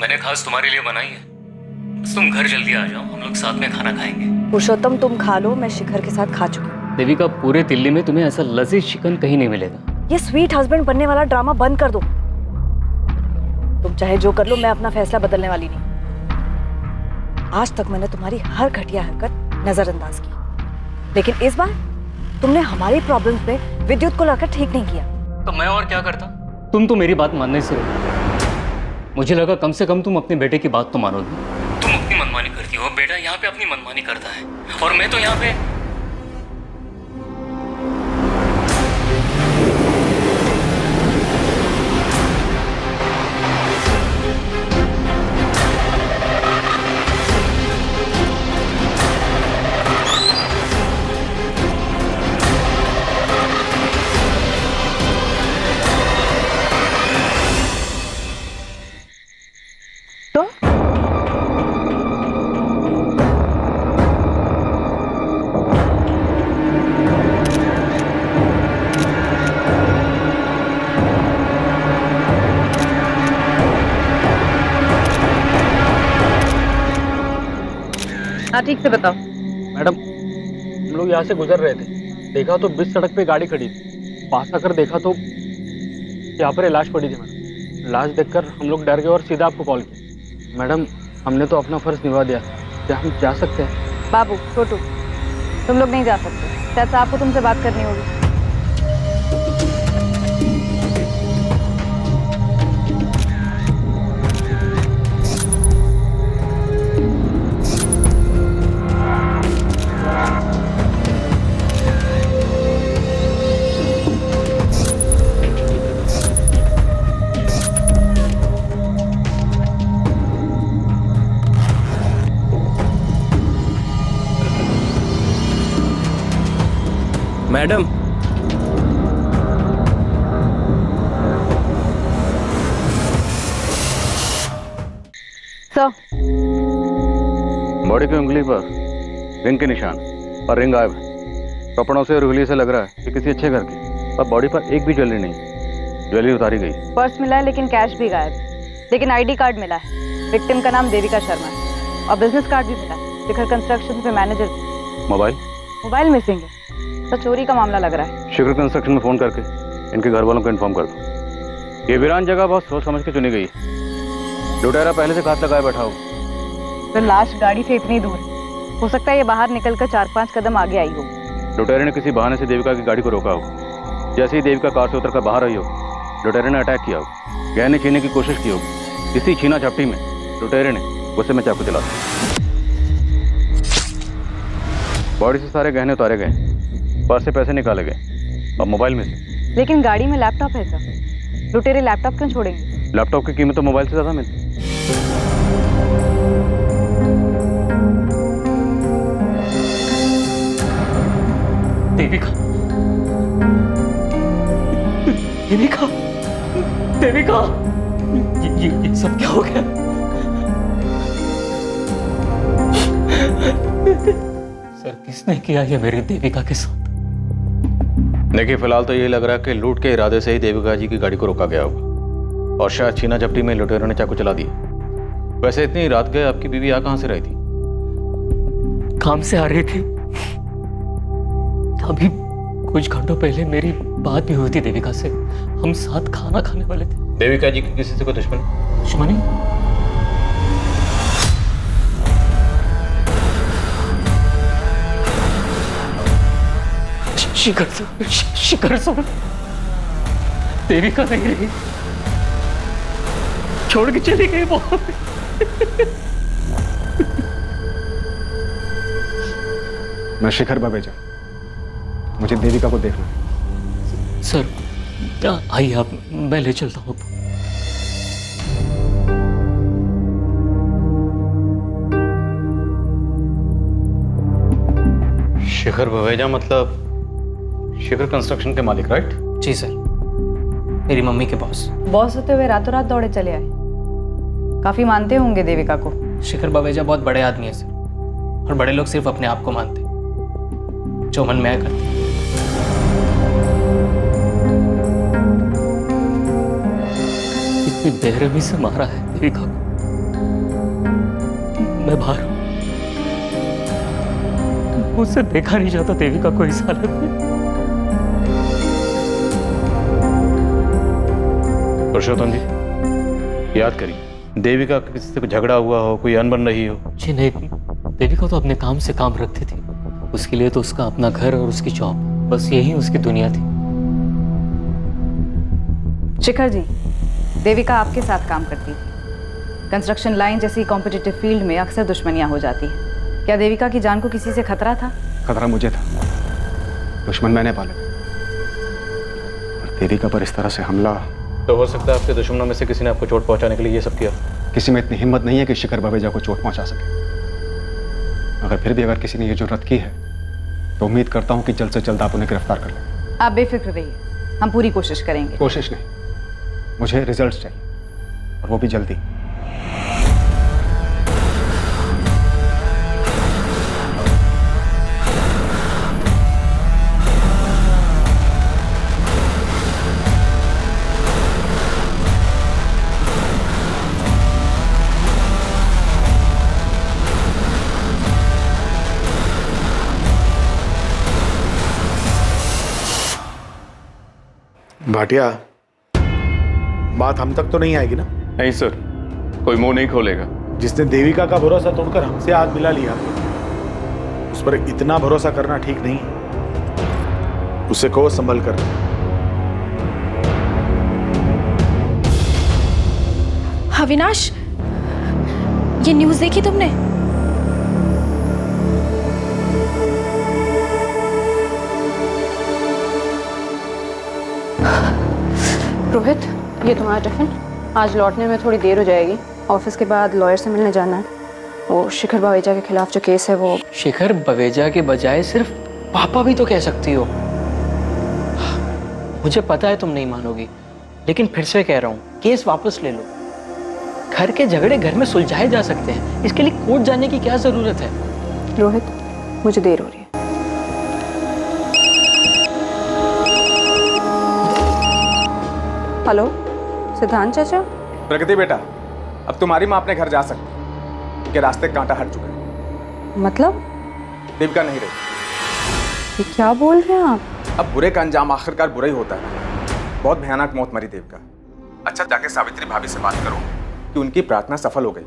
मैंने खास तुम्हारे लिए बनाई है। बस तुम घर जल्दी आ जाओ, हम लोग साथ में खाना खाएंगे। पुरुषोत्तम, तुम खा लो, मैं शिखर के साथ खा चुकी हूँ। देविका, पूरे दिल्ली में तुम्हें ऐसा लजीज चिकन कहीं नहीं मिलेगा। ये स्वीट हस्बैंड बनने वाला ड्रामा बंद कर दो। तुम चाहे जो कर लो, मैं अपना फैसला बदलने वाली नहीं। आज तक मैंने तुम्हारी हर घटिया हरकत नजरअंदाज की, लेकिन इस बार तुमने हमारी प्रॉब्लम्स पे विद्युत को लाकर ठीक नहीं किया। तो मैं और क्या करता? तुम तो मेरी बात मानने से रोकी। मुझे लगा कम से कम तुम अपने बेटे की बात तो मानोगी। तुम अपनी मनमानी करती हो, बेटा यहाँ पे अपनी मनमानी करता है, और मैं तो यहाँ पे। हाँ, ठीक से बताओ। मैडम, हम लोग यहाँ से गुजर रहे थे, देखा तो बीच सड़क पे गाड़ी खड़ी थी। पास आकर देखा तो यहाँ पर लाश पड़ी थी। मैडम, लाश देखकर हम लोग डर गए और सीधा आपको कॉल किया। मैडम, हमने तो अपना फर्ज निभा दिया, क्या हम जा सकते हैं? बाबू, छोटू, तुम लोग नहीं जा सकते। शायद आपको तुमसे बात करनी होगी। मैडम, सर, बॉडी की उंगली पर रिंग के निशान और रिंग गायब है। कपड़ों से और उंगली से लग रहा है कि किसी अच्छे घर की, पर बॉडी पर एक भी ज्वेलरी नहीं। ज्वेलरी उतारी गई। पर्स मिला है लेकिन कैश भी गायब। लेकिन आईडी कार्ड मिला है। विक्टिम का नाम देविका शर्मा है और बिजनेस कार्ड भी मिला है। शिखर कंस्ट्रक्शन पे मैनेजर। मोबाइल मोबाइल मिसिंग है। तो चोरी का मामला लग रहा है। शिखर कंस्ट्रक्शन में फोन करके इनके घर वालों को इन्फॉर्म कर दो। ये वीरान जगह बहुत सोच समझ के चुनी गई है। लुटेरा पहले से घात लगाए बैठा हो। तो लाश गाड़ी से इतनी दूर, हो सकता है ये बाहर निकलकर 4-5 कदम आगे आई हो। लुटेरे ने किसी बहाने से देविका की गाड़ी को रोका हो। जैसे ही देविका कार से उतरकर बाहर आई हो, लुटेरे ने अटैक किया हो। गहने छीनने की कोशिश की होगी। इसी छीना झपटी में लुटेरे ने गुस्से में चाकू चला दिया। बॉडी से सारे गहने उतारे गए, पर्स से पैसे निकाले गए और मोबाइल में से। लेकिन गाड़ी में लैपटॉप है सर, लुटेरे लैपटॉप क्यों छोड़ेंगे? लैपटॉप की कीमत तो मोबाइल से ज्यादा मिलती। देविका, देविका, देविका, ये सब क्या हो गया? सर, किसने किया ये मेरी देविका के साथ? देखिए, फिलहाल तो यही लग रहा है कि लूट के इरादे से ही देविका जी की गाड़ी को रोका गया होगा और शायद छीना झपटी में लुटेरों ने चाकू चला दिया। वैसे इतनी रात गए आपकी बीवी यहाँ कहाँ से रही थी? काम से आ रही थी। अभी कुछ घंटों पहले मेरी बात भी हुई थी देविका से। हम साथ खाना खाने वाले थे। देविका जी की किसी से कोई दुश्मनी? शिखर से देविका नहीं रही, छोड़ के चली गई वो। मैं शिखर बवेजा, मुझे देविका को देखना है। सर आइए आप, मैं ले चलता हूँ। शिखर बवेजा मतलब शिखर कंस्ट्रक्शन के मालिक, राइट? जी सर, मेरी मम्मी के बॉस। बॉस होते हुए रातों रात दौड़े चले आए। काफी मानते होंगे देविका को। शिखर बवेजा बहुत बड़े आदमी है सर, और बड़े लोग सिर्फ अपने आप को मानते, जो मन में आया करते। इतनी बेरहमी से मारा है देविका को। मैं बाहर हूं, मुझसे देखा नहीं जाता देविका को इस हालत में। पुरुषोत्तम जी, याद करिए, देविका का किसी से कोई झगड़ा हुआ हो, कोई अनबन रही हो? जी नहीं, देविका तो अपने काम से काम रखती थी। उसके लिए तो उसका अपना घर और उसकी जॉब, बस यही उसकी दुनिया थी। शिखर जी, देविका आपके साथ काम करती थी। कंस्ट्रक्शन लाइन जैसी कॉम्पिटिटिव फील्ड में अक्सर दुश्मनियां हो जाती हैं। क्या देविका की जान को किसी से खतरा था? खतरा मुझे था, दुश्मन मैंने पाले। और देविका पर इस तरह से हमला। तो हो सकता है आपके दुश्मनों में से किसी ने आपको चोट पहुंचाने के लिए ये सब किया। किसी में इतनी हिम्मत नहीं है कि शिखर बवेजा को चोट पहुंचा सके। अगर फिर भी अगर किसी ने ये जुर्रत की है तो उम्मीद करता हूं कि जल्द से जल्द आप उन्हें गिरफ्तार कर लें। आप बेफिक्र रहिए, हम पूरी कोशिश करेंगे। कोशिश नहीं, मुझे रिजल्ट्स चाहिए, और वो भी जल्दी। भाटिया, बात हम तक तो नहीं आएगी ना? नहीं सर, कोई मुंह नहीं खोलेगा। जिसने देविका का भरोसा तोड़कर हमसे हाथ मिला लिया, उस पर इतना भरोसा करना ठीक नहीं है। उसे को संभल कर। अविनाश, ये न्यूज़ देखी तुमने? रोहित, ये तुम्हारा टिफिन। आज लौटने में थोड़ी देर हो जाएगी। ऑफिस के बाद लॉयर से मिलने जाना है। वो शिखर बवेजा के खिलाफ जो केस है वो। शिखर बवेजा के बजाय सिर्फ पापा भी तो कह सकती हो। मुझे पता है तुम नहीं मानोगी, लेकिन फिर से कह रहा हूँ, केस वापस ले लो। घर के झगड़े घर में सुलझाए जा सकते हैं, इसके लिए कोर्ट जाने की क्या जरूरत है? रोहित, मुझे देर हो रही है। हेलो, सिद्धांत चाचा। प्रगति बेटा, अब तुम्हारी माँ अपने घर जा सकती है, क्योंकि रास्ते कांटा हट चुका है। मतलब? देविका नहीं रही। ये क्या बोल रहे हैं आप? अब बुरे का अंजाम आखिरकार बुरा ही होता है। बहुत भयानक मौत मरी देविका। अच्छा, जाके सावित्री भाभी से बात करो कि उनकी प्रार्थना सफल हो गई।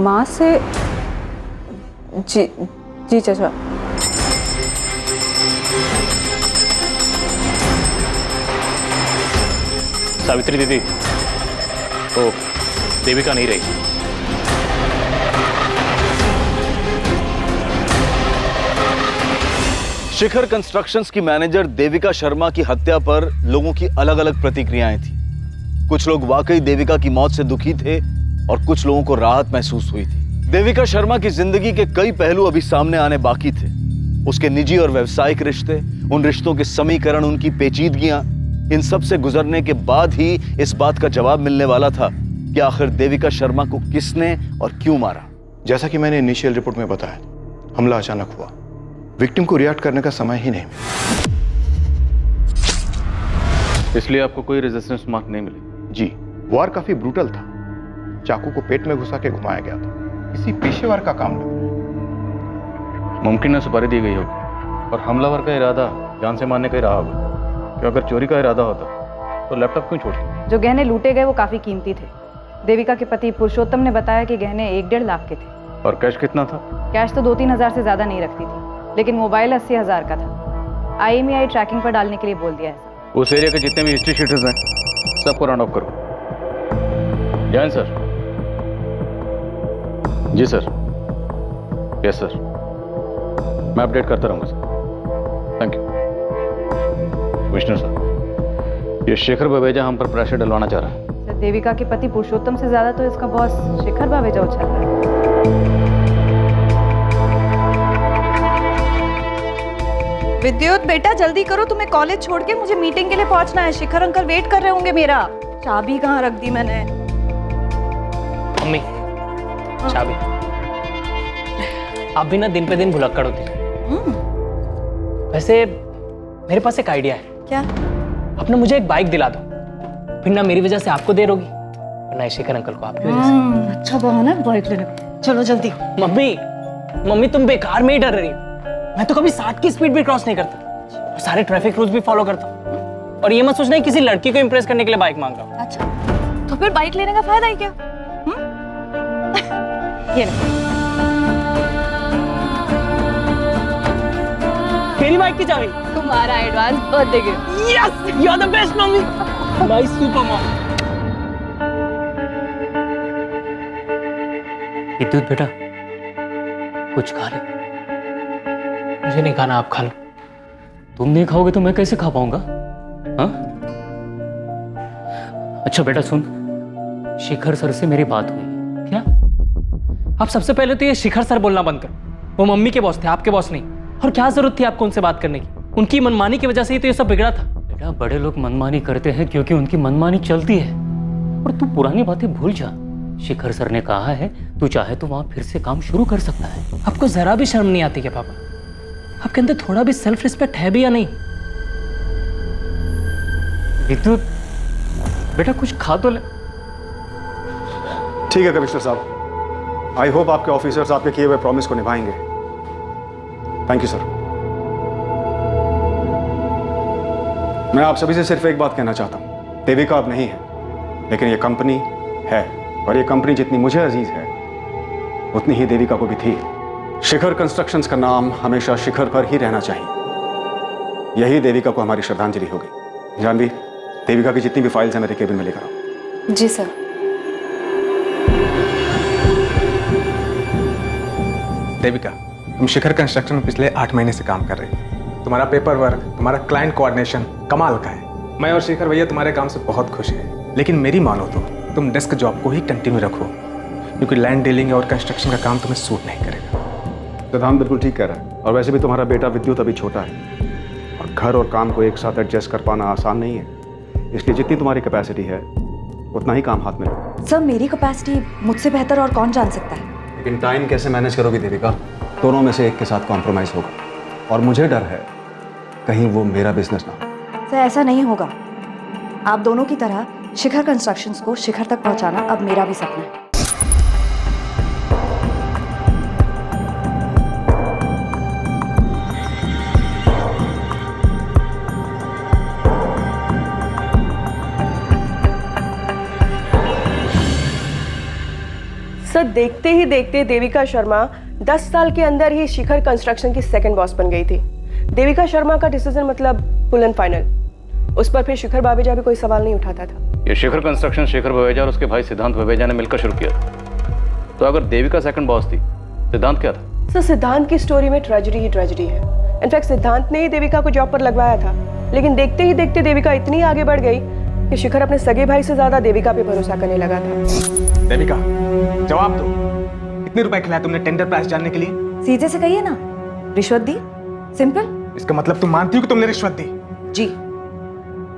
माँ से? जी जी चाचा। सावित्री दीदी तो देविका नहीं रही। शिखर कंस्ट्रक्शंस की मैनेजर देविका शर्मा की हत्या पर लोगों की अलग अलग प्रतिक्रियाएं थी। कुछ लोग वाकई देविका की मौत से दुखी थे और कुछ लोगों को राहत महसूस हुई थी। देविका शर्मा की जिंदगी के कई पहलू अभी सामने आने बाकी थे। उसके निजी और व्यावसायिक रिश्ते, उन रिश्तों के समीकरण, उनकी पेचीदगियां, इन सब से गुजरने के बाद ही इस बात का जवाब मिलने वाला था कि आखिर देविका शर्मा को किसने और क्यों मारा। जैसा कि मैंने इनिशियल रिपोर्ट में बताया, हमला अचानक हुआ, विक्टिम को रिएक्ट करने का समय ही नहीं मिला। इसलिए आपको कोई रेजिस्टेंस मार्क नहीं मिली? जी, वार काफी ब्रूटल था। चाकू को पेट में घुसा के घुमाया गया था। किसी पेशेवर का काम लग रहा है। मुमकिन है सुपारी दी गई होगी और हमलावर का इरादा जान से मारने का ही रहा होगा। कि अगर चोरी का इरादा होता तो लैपटॉप क्यों छोड़ती? जो गहने लूटे गए वो काफी कीमती थे। देविका के पति पुरुषोत्तम ने बताया कि गहने 1-1.5 लाख के थे। और कैश कितना था? कैश तो 2-3 हजार से ज्यादा नहीं रखती थी, लेकिन मोबाइल 80 हजार का था। IMEI ट्रैकिंग पर डालने के लिए बोल दिया है। उस एरिया के जितने भी हिस्ट्री शीटर्स हैं सबको राउंड ऑफ करो। जैन सर। जी सर। यस सर, मैं अपडेट करता रहूंगा sir. Thank you. Vishnu sir, ये शेखर बवेजा हम पर प्रेशर डलवाना चाह रहा है। सर, देविका के पति पुरुषोत्तम से ज्यादा तो इसका बॉस शेखर बवेजा उछल रहा है। विद्युत बेटा जल्दी करो, तुम्हें कॉलेज छोड़ के मुझे मीटिंग के लिए पहुंचना है। शिखर अंकल वेट कर रहे होंगे मेरा। चाबी कहाँ रख दी मैंने? मम्मी, चाबी। आप भी ना दिन पे दिन भुलक्कड़ होती है। वैसे मेरे पास एक आइडिया है। क्या? आप ना मुझे एक बाइक दिला दो, फिर ना मेरी वजह से आपको देर होगी और ना शेखर अंकल को आपकी वजह से। अच्छा बहाना है बाइक लेने का। चलो जल्दी। मम्मी तुम बेकार में ही डर रही हो। मैं तो कभी 60 की स्पीड भी क्रॉस नहीं करता और सारे ट्रैफिक रूल्स भी फॉलो करता हूँ। और ये मत सोचना किसी लड़की को इंप्रेस करने के लिए बाइक मांग रहा हूँ। अच्छा, तो फिर बाइक लेने का फायदा ही क्या? ये मेरी बाइक की चाबी। तुम्हारा advance birthday gift. Yes, you are the best mummy, my super mom. Vidyut बेटा, कुछ खा ले। मुझे नहीं खाना, आप खा लो। तुम नहीं खाओगे तो मैं कैसे खा पाऊंगा? हाँ? अच्छा बेटा सुन, शिखर सर से मेरी बात हुई। क्या? आप सबसे पहले तो ये शिखर सर बोलना बंद करो। वो मम्मी के बॉस थे, आपके बॉस नहीं। और क्या जरूरत थी आपको उनसे बात करने की? उनकी मनमानी की वजह से ही तो ये सब बिगड़ा था। बेटा, बड़े लोग मनमानी करते हैं क्योंकि उनकी मनमानी चलती है। और तू पुरानी बातें भूल जा। शिखर सर ने कहा है तू चाहे तो वहां फिर से काम शुरू कर सकता है। आपको जरा भी शर्म नहीं आती क्या पापा? आपके अंदर थोड़ा भी सेल्फ रिस्पेक्ट है भी या नहीं? विद्युत बेटा कुछ खा तो ले। ठीक है कमिश्नर साहब, आई होप आपके ऑफिसर्स आपके किए हुए प्रॉमिस को निभाएंगे। Thank you sir. मैं आप सभी से सिर्फ एक बात कहना चाहता हूं, देविका अब नहीं है, लेकिन ये कंपनी है और ये कंपनी जितनी मुझे अजीज है उतनी ही देविका को भी थी। शिखर कंस्ट्रक्शंस का नाम हमेशा शिखर पर ही रहना चाहिए। यही देविका को हमारी श्रद्धांजलि होगी। जानवी, देविका की जितनी भी फाइल्स हैं मेरे केबिन में लेकर आओ। जी सर। देविका, हम शिखर कंस्ट्रक्शन में पिछले 8 महीने से काम कर रहे हैं। तुम्हारा पेपर वर्क, तुम्हारा क्लाइंट कोऑर्डिनेशन कमाल का है। मैं और शेखर भैया तुम्हारे काम से बहुत खुश हैं। लेकिन मेरी मानो तो तुम डेस्क जॉब को ही कंटिन्यू रखो, क्योंकि लैंड डीलिंग और कंस्ट्रक्शन का काम तुम्हें सूट नहीं करेगा। प्रधान बिल्कुल ठीक कह रहा है। और वैसे भी तुम्हारा बेटा विद्युत अभी छोटा है और घर और काम को एक साथ एडजस्ट कर पाना आसान नहीं है। इसलिए जितनी तुम्हारी कैपेसिटी है उतना ही काम हाथ में लो। सर, मेरी कैपेसिटी मुझसे बेहतर और कौन जान सकता है? लेकिन टाइम कैसे मैनेज करोगी देविका? दोनों में से एक के साथ कॉम्प्रोमाइज होगा और मुझे डर है कहीं वो मेरा बिजनेस ना हो। सर, ऐसा नहीं होगा। आप दोनों की तरह शिखर कंस्ट्रक्शंस को शिखर तक पहुंचाना अब मेरा भी सपना है। सर देखते ही देखते देविका शर्मा 10 साल के अंदर ही शिखर कंस्ट्रक्शन की सेकंड बॉस बन गई थी। देविका शर्मा का डिसीजन मतलब फुल एंड फाइनल। उस पर फिर शिखर बावेजा भी कोई सवाल नहीं उठाता था। ये शिखर कंस्ट्रक्शन शेखर बवेजा और उसके भाई सिद्धांत बवेजा ने मिलकर शुरू किया था। तो अगर देविका सेकंड बॉस थी, सिद्धांत क्या था? सर सिद्धांत की स्टोरी में ट्रेजेडी ही ट्रेजेडी है। इनफैक्ट सिद्धांत ने ही देविका को जॉब पर लगवाया था, लेकिन देखते ही देखते देविका इतनी आगे बढ़ गई कि शिखर अपने सगे भाई से ज्यादा देविका पे भरोसा करने लगा था। देविका, जवाब दो, कितने रुपए खिलाए तुमने टेंडर प्राइस जानने के लिए? सीधे से कहिए ना, रिश्वत दी, सिंपल। इसका मतलब तुम मानती हो कि तुमने रिश्वत दी? जी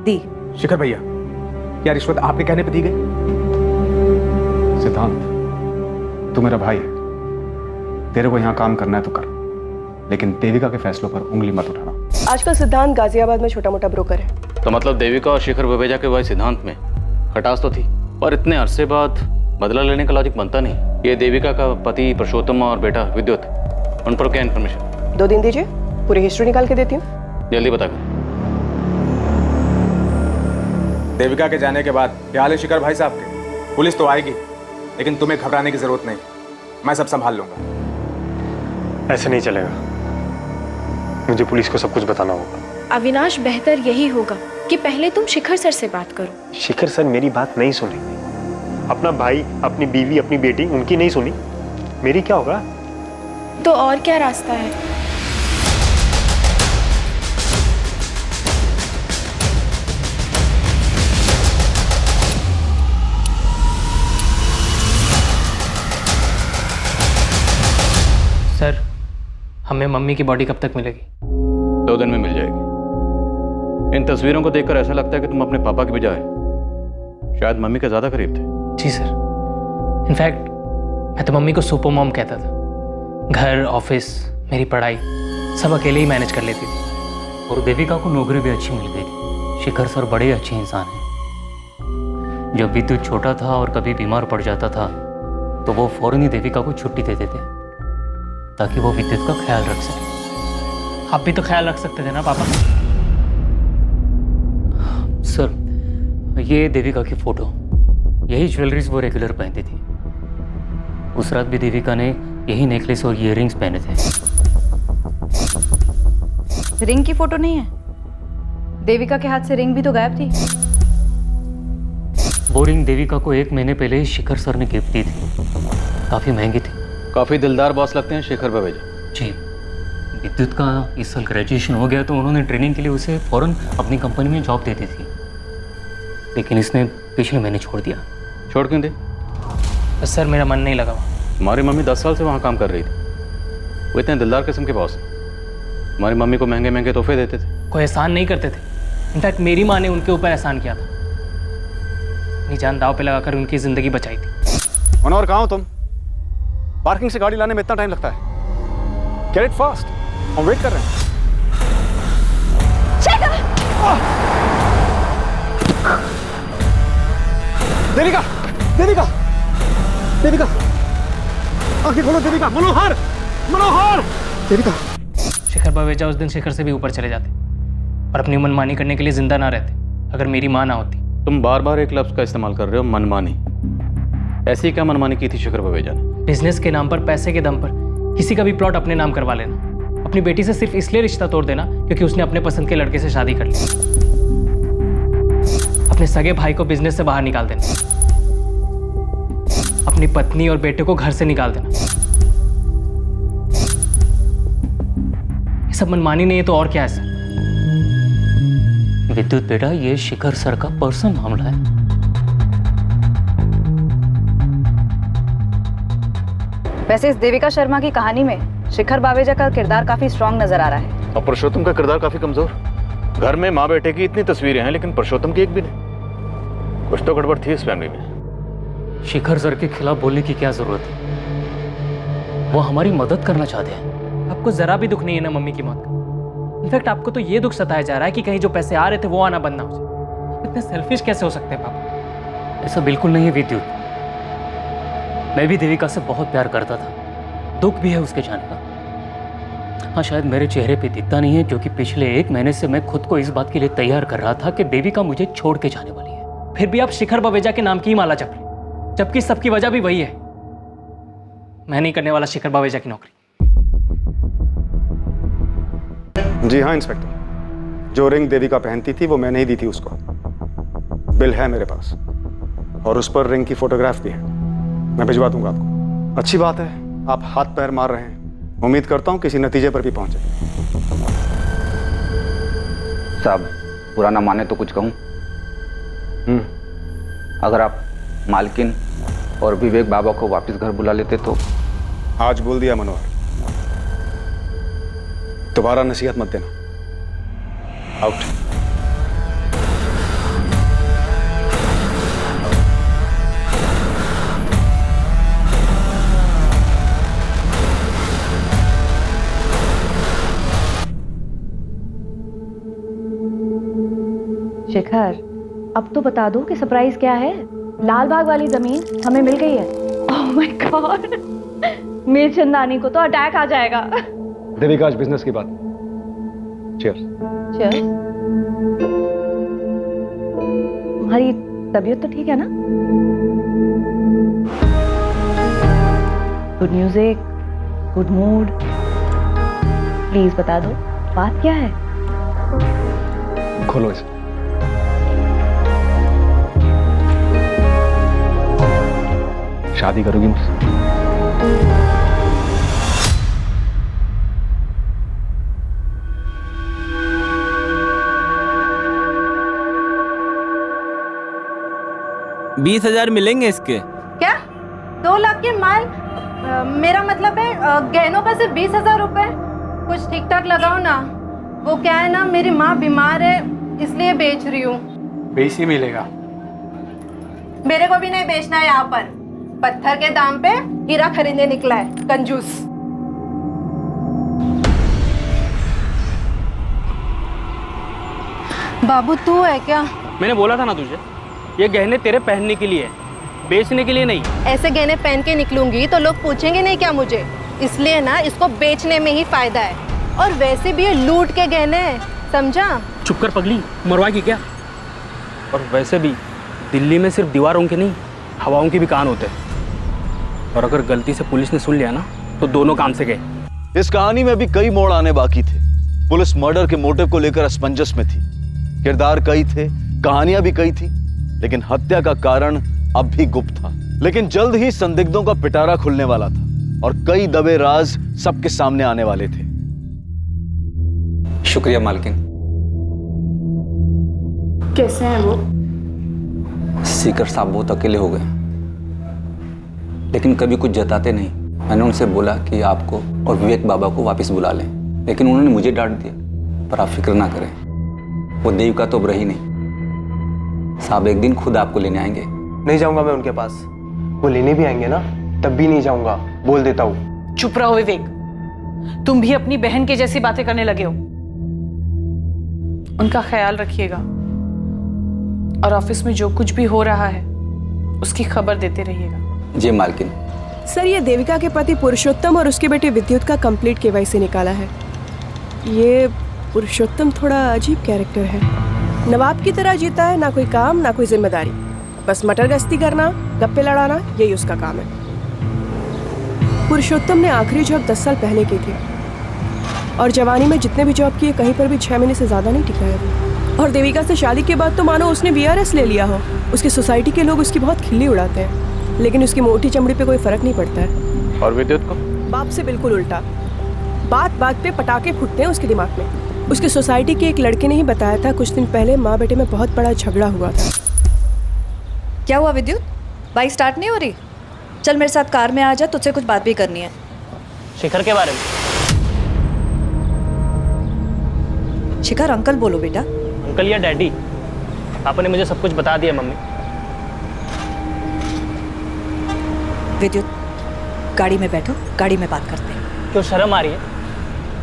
दी। शिखर भैया, क्या रिश्वत आपके कहने पे दी गई? सिद्धांत, तू मेरा भाई है, तेरे को यहाँ काम करना है तो कर, लेकिन देविका के फैसलों पर उंगली मत उठाना। आजकल सिद्धांत गाजियाबाद में छोटा मोटा ब्रोकर है। तो मतलब देविका और शिखर बवेजा के भाई सिद्धांत में खटास तो थी, और इतने अरसे बाद बदला लेने का लॉजिक बनता नहीं। ये देविका का पति पुरुषोत्तम और बेटा विद्युत, उन पर क्या इन्फॉर्मेशन? 2 दिन दीजिए, पूरी हिस्ट्री निकाल के देती हूँ। जल्दी बता कर। देविका के जाने के बाद क्या हाल है शिखर भाई साहब के? पुलिस तो आएगी, लेकिन तुम्हें घबराने की जरूरत नहीं, मैं सब संभाल लूंगा। ऐसे नहीं चलेगा, मुझे पुलिस को सब कुछ बताना होगा। अविनाश, बेहतर यही होगा कि पहले तुम शिखर सर से बात करो। शिखर सर मेरी बात नहीं सुनेंगे। अपना भाई, अपनी बीवी, अपनी बेटी, उनकी नहीं सुनी, मेरी क्या होगा? तो और क्या रास्ता है? सर, हमें मम्मी की बॉडी कब तक मिलेगी? 2 दिन में मिल जाएगी। इन तस्वीरों को देखकर ऐसा लगता है कि तुम अपने पापा के बजाय शायद मम्मी के ज्यादा करीब थे। जी सर, इनफैक्ट मैं तो मम्मी को सुपर मॉम कहता था। घर, ऑफिस, मेरी पढ़ाई सब अकेले ही मैनेज कर लेती थी। और देविका को नौकरी भी अच्छी मिल गई थी। शिखर सर बड़े अच्छे इंसान हैं। जब विद्युत छोटा था और कभी बीमार पड़ जाता था तो वो फौरन ही देविका को छुट्टी दे देते ताकि वो विद्युत का ख्याल रख सके। आप भी तो ख्याल रख सकते थे ना पापा। सर, ये देविका की फोटो, यही ज्वेलरीज वो रेगुलर पहनती थी। उस रात भी देविका ने यही नेकलेस और ईयररिंग्स पहने थे। रिंग की फोटो नहीं है? देविका के हाथ से रिंग भी तो गायब थी। वो रिंग देविका को 1 महीने पहले ही शिखर सर ने गिफ्ट दी थी। काफी महंगी थी। काफी दिलदार बॉस लगते हैं शिखर बवेजा जी। विद्युत का इस साल ग्रेजुएशन हो गया तो उन्होंने ट्रेनिंग के लिए उसे फौरन अपनी कंपनी में जॉब दे दी थी, लेकिन इसने पिछले महीने छोड़ दिया। छोड़ क्यों दे? सर, मेरा मन नहीं लगा। हमारी मम्मी 10 साल से वहाँ काम कर रही थी। वो इतने दिलदार किस्म के बॉस हैं। हमारी मम्मी को महंगे महंगे तोहफे देते थे। कोई एहसान नहीं करते थे। इनफैक्ट मेरी माँ ने उनके ऊपर एहसान किया था। अपनी जान दाव पे लगाकर उनकी जिंदगी बचाई थी। मनोहर, कहाँ हो तुम? पार्किंग से गाड़ी लाने में इतना टाइम लगता है? गेट इट फास्ट, हम वेट कर रहे हैं। देविका, देविका, देविका, आंखें खोलो देविका। मनोहर, मनोहर, देविका। शिखर बवेजा उस दिन शिखर से भी ऊपर चले जाते और अपनी मनमानी करने के लिए जिंदा ना रहते अगर मेरी माँ ना होती। तुम बार बार एक लफ्ज का इस्तेमाल कर रहे हो, मनमानी। ऐसी क्या मनमानी की थी शिखर बवेजा ने? बिजनेस के नाम पर, पैसे के दम पर किसी का भी प्लॉट अपने नाम करवा लेना। अपनी बेटी से सिर्फ इसलिए रिश्ता तोड़ देना क्योंकि उसने अपने पसंद के लड़के से शादी कर ली। अपने सगे भाई को बिजनेस से बाहर निकाल देना। अपनी पत्नी और बेटे को घर से निकाल देना। ये सब मनमानी नहीं है तो और क्या है सर? विद्युत बेटा, ये शिखर सर का पर्सनल मामला है। वैसे इस देविका शर्मा की कहानी में शिखर बावेजा का किरदार काफी स्ट्रांग नजर आ रहा है। और पुरुषोत्तम का किरदार काफी कमजोर। घर में माँ बेटे की इतनी तस्वीरें हैं लेकिन पुरुषोत्तम की एक भी नहीं। कुछ तो गड़बड़ थी इस फैमिली में। शिखर सर के खिलाफ बोलने की क्या जरूरत है? वो हमारी मदद करना चाहते हैं। आपको जरा भी दुख नहीं है ना मम्मी की मौत का? इनफैक्ट आपको तो ये दुख सताया जा रहा है कि कहीं जो पैसे आ रहे थे वो आना बंद ना हो जाए। इतने सेल्फिश कैसे हो सकते हैं पापा? ऐसा बिल्कुल नहीं है विद्युत। मैं भी देविका से बहुत प्यार करता था। दुख भी है उसके जाने का। हाँ, शायद मेरे चेहरे पे दिखता नहीं है क्योंकि पिछले 1 महीने से मैं खुद को इस बात के लिए तैयार कर रहा था कि देविका मुझे छोड़ के जाने वाली है। फिर भी आप शिखर बवेजा के नाम की ही माला जप रहे, जबकि सबकी वजह भी वही है। मैं नहीं करने वाला शिखर बावेजा की नौकरी। जी हाँ इंस्पेक्टर, जो रिंग देविका पहनती थी वो मैंने ही दी थी उसको। बिल है मेरे पास और उस पर रिंग की फोटोग्राफ भी है। मैं भिजवा दूंगा आपको। अच्छी बात है, आप हाथ पैर मार रहे हैं। उम्मीद करता हूं किसी नतीजे पर भी पहुंचे। साहब, बुरा ना माने तो कुछ कहूं? अगर आप मालकिन और विवेक बाबा को वापस घर बुला लेते तो। आज बोल दिया मनोहर, दोबारा नसीहत मत देना। आउट। शिखर, अब तो बता दो कि सरप्राइज क्या है। लाल बाग वाली जमीन हमें मिल गई है। Oh my God, Mir Chandani को तो अटैक आ जाएगा। देविका, आज बिजनेस की बात। चीयर्स। चल, तुम्हारी तबीयत तो ठीक है ना? Good music, good mood. Please बता दो बात क्या है। खोलो इसे। शादी करोगी मुझसे? $20,000 मिलेंगे इसके। क्या 2 लाख के माल? मेरा मतलब है गहनों का सिर्फ 20,000 रुपए। कुछ ठीक ठाक लगाओ ना। वो क्या है ना, मेरी माँ बीमार है इसलिए बेच रही हूँ। बेसी मिलेगा। मेरे को भी नहीं बेचना है। यहाँ पर पत्थर के दाम पे हीरा खरीदने निकला है कंजूस। बाबू तू है क्या? मैंने बोला था ना तुझे, ये गहने तेरे पहनने के लिए है, बेचने के लिए नहीं। ऐसे गहने पहन के निकलूंगी तो लोग पूछेंगे नहीं क्या मुझे? इसलिए ना इसको बेचने में ही फायदा है। और वैसे भी ये लूट के गहने हैं, समझा? चुप कर पगली, मरवाएगी क्या? और वैसे भी दिल्ली में सिर्फ दीवारों के नहीं, हवाओं के भी कान होते हैं। और अगर गलती से पुलिस ने सुन लिया ना तो दोनों काम से गए। इस कहानी में भी कई मोड़ आने बाकी थे। पुलिस मर्डर के मोटिव को लेकर असमंजस में थी। किरदार कई थे, कहानियां भी कई थी, लेकिन हत्या का कारण अब भी गुप्त था। लेकिन जल्द ही संदिग्धों का पिटारा खुलने वाला था और कई दबे राज सबके सामने आने वाले थे। शुक्रिया मालकिन। कैसे हैं वो? सीकर साहब बहुत अकेले हो गए, लेकिन कभी कुछ जताते नहीं। मैंने उनसे बोला कि आपको और विवेक बाबा को वापस बुला लें, लेकिन उन्होंने मुझे डांट दिया। पर आप फिक्र ना करें, वो देविका तो अब रही नहीं। साहब एक दिन खुद आपको लेने आएंगे। नहीं जाऊंगा मैं उनके पास। वो लेने भी आएंगे ना, तब भी नहीं जाऊंगा, बोल देता हूँ। चुप रहो विवेक, तुम भी अपनी बहन के जैसी बातें करने लगे हो। उनका ख्याल रखिएगा और ऑफिस में जो कुछ भी हो रहा है उसकी खबर देते रहिएगा। जी मालकिन। सर, ये देविका के पति पुरुषोत्तम और उसके बेटे विद्युत का कंप्लीट केवाईसी निकाला है। ये पुरुषोत्तम थोड़ा अजीब कैरेक्टर है। नवाब की तरह जीता है, ना कोई काम ना कोई जिम्मेदारी, बस मटर गश्ती करना, गप्पे लड़ाना, यही उसका काम है। पुरुषोत्तम ने आखिरी जॉब 10 साल पहले की थी और जवानी में जितने भी जॉब किए कहीं पर भी 6 महीने से ज़्यादा नहीं टिका है। और देविका से शादी के बाद तो मानो उसने VRS ले लिया हो। उसकी सोसाइटी के लोग उसकी बहुत खिल्ली उड़ाते हैं, लेकिन उसकी मोटी चमड़ी पे कोई फर्क नहीं पड़ता है। और विद्युत को? बाप से बिल्कुल उल्टा। बात बात पे पटाखे फूटते हैं उसके दिमाग में। उसके सोसाइटी के एक लड़के ने ही बताया था कुछ दिन पहले माँ बेटे में बहुत बड़ा झगड़ा हुआ था। क्या हुआ विद्युत? बाइक स्टार्ट नहीं हो रही? चल मेरे साथ कार में आ जा, तुझसे कुछ बात भी करनी है। शिखर के बारे में? शिखर अंकल बोलो बेटा। अंकल या डैडी? पापा ने मुझे सब कुछ बता दिया मम्मी। विद्युत, गाड़ी में बैठो, गाड़ी में बात करते हैं। क्यों शर्म आ रही है?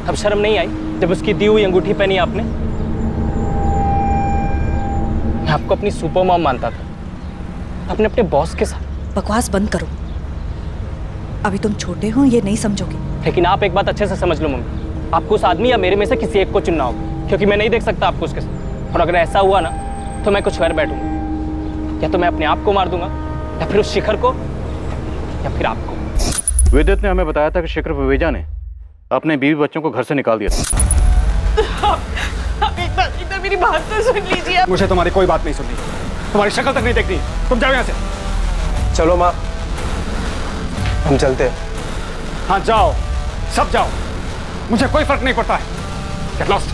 अब शर्म नहीं आई जब उसकी दी हुई अंगूठी पहनी आपने? मैं आपको अपनी सुपर मॉम मानता था, आपने अपने बॉस के साथ। बकवास बंद करो, अभी तुम छोटे हो, ये नहीं समझोगे। लेकिन आप एक बात अच्छे से समझ लो मम्मी, आपको उस आदमी या मेरे में से किसी एक को चुनना होगा, क्योंकि मैं नहीं देख सकता आपको उसके साथ। और अगर ऐसा हुआ ना तो मैं कुछ कर बैठूंगा। या तो मैं अपने आप को मार दूंगा, या फिर उस शिखर को, या फिर आपको। विद्युत ने हमें बताया था कि शेखर विवेजा ने अपने बीवी बच्चों को घर से निकाल दिया था। आप एक बार मेरी बात तो सुन लीजिए। मुझे तुम्हारी कोई बात नहीं सुननी, तुम्हारी शक्ल तक नहीं देखनी। तुम जाओ यहाँ से। चलो माँ, हम चलते हैं। हाँ जाओ, सब जाओ, मुझे कोई फर्क नहीं पड़ता है। Get lost।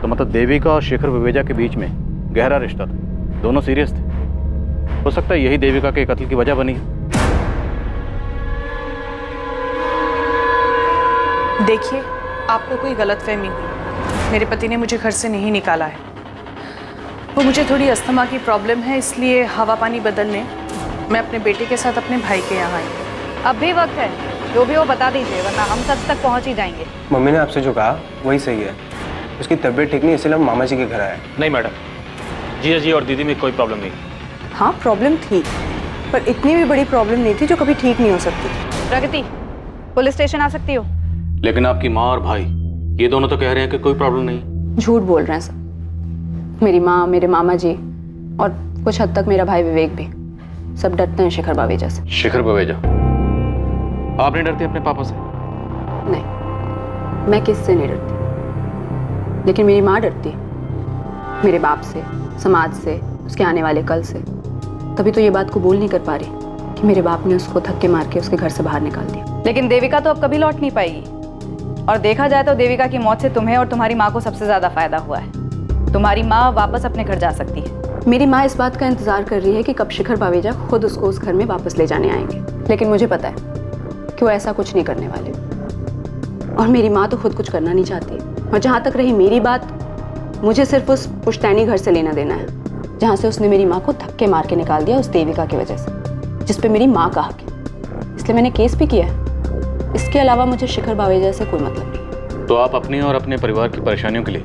तो मतलब देविका और शेखर विवेजा के बीच में गहरा रिश्ता था, दोनों सीरियस थे। हो सकता है यही देविका के कत्ल की वजह बनी है। देखिए, आपको कोई गलतफहमी हुई। मेरे पति ने मुझे घर से नहीं निकाला है। वो मुझे थोड़ी अस्थमा की प्रॉब्लम है, इसलिए हवा पानी बदलने मैं अपने बेटे के साथ अपने भाई के यहाँ आई। अब भी वक्त है, जो भी वो बता दीजिए, वरना हम सच तक पहुंच ही जाएंगे। मम्मी ने आपसे जो कहा वही सही है। उसकी तबीयत ठीक नहीं, इसलिए हम मामा जी के घर आए। नहीं मैडम, जीजा जी और दीदी में कोई प्रॉब्लम नहीं। हाँ प्रॉब्लम थी, पर इतनी भी बड़ी प्रॉब्लम नहीं थी जो कभी ठीक नहीं हो सकती। प्रगति, पुलिस स्टेशन आ सकती हो? लेकिन आपकी माँ और भाई ये दोनों तो कह रहे हैं कि कोई प्रॉब्लम नहीं। झूठ बोल रहे हैं सब। मेरी माँ, मेरे मामा जी और कुछ हद तक मेरा भाई विवेक भी, सब डरते हैं शेखर बावेजा से। शेखर बावेजा? आप नहीं डरती अपने पापा से? नहीं, मैं किससे नहीं डरती, लेकिन मेरी माँ डरती है, मेरे बाप से, समाज से, उसके आने वाले कल से। तभी तो ये बात को बोल नहीं कर पा रही कि मेरे बाप ने उसको धक्के मार के उसके घर से बाहर निकाल दिया। लेकिन देविका तो अब कभी लौट नहीं पाएगी, और देखा जाए तो देविका की मौत से तुम्हें और तुम्हारी माँ को सबसे ज्यादा फायदा हुआ है। तुम्हारी माँ वापस अपने घर जा सकती है। मेरी माँ इस बात का इंतजार कर रही है कि कब शेखर बावेजा खुद उसको उस घर में वापस ले जाने आएंगे, लेकिन मुझे पता है कि वो ऐसा कुछ नहीं करने वाले। और मेरी माँ तो खुद कुछ करना नहीं चाहती। और जहाँ तक रही मेरी बात, मुझे सिर्फ उस पुश्तैनी घर से लेना देना है जहाँ से उसने मेरी माँ को धक्के मार के निकाल दिया उस देविका की वजह से, जिस पे मेरी माँ का हक है। इसलिए मैंने केस भी किया है। इसके अलावा मुझे शेखर बावेजा से कोई मतलब नहीं। तो आप अपनी और अपने परिवार की परेशानियों के लिए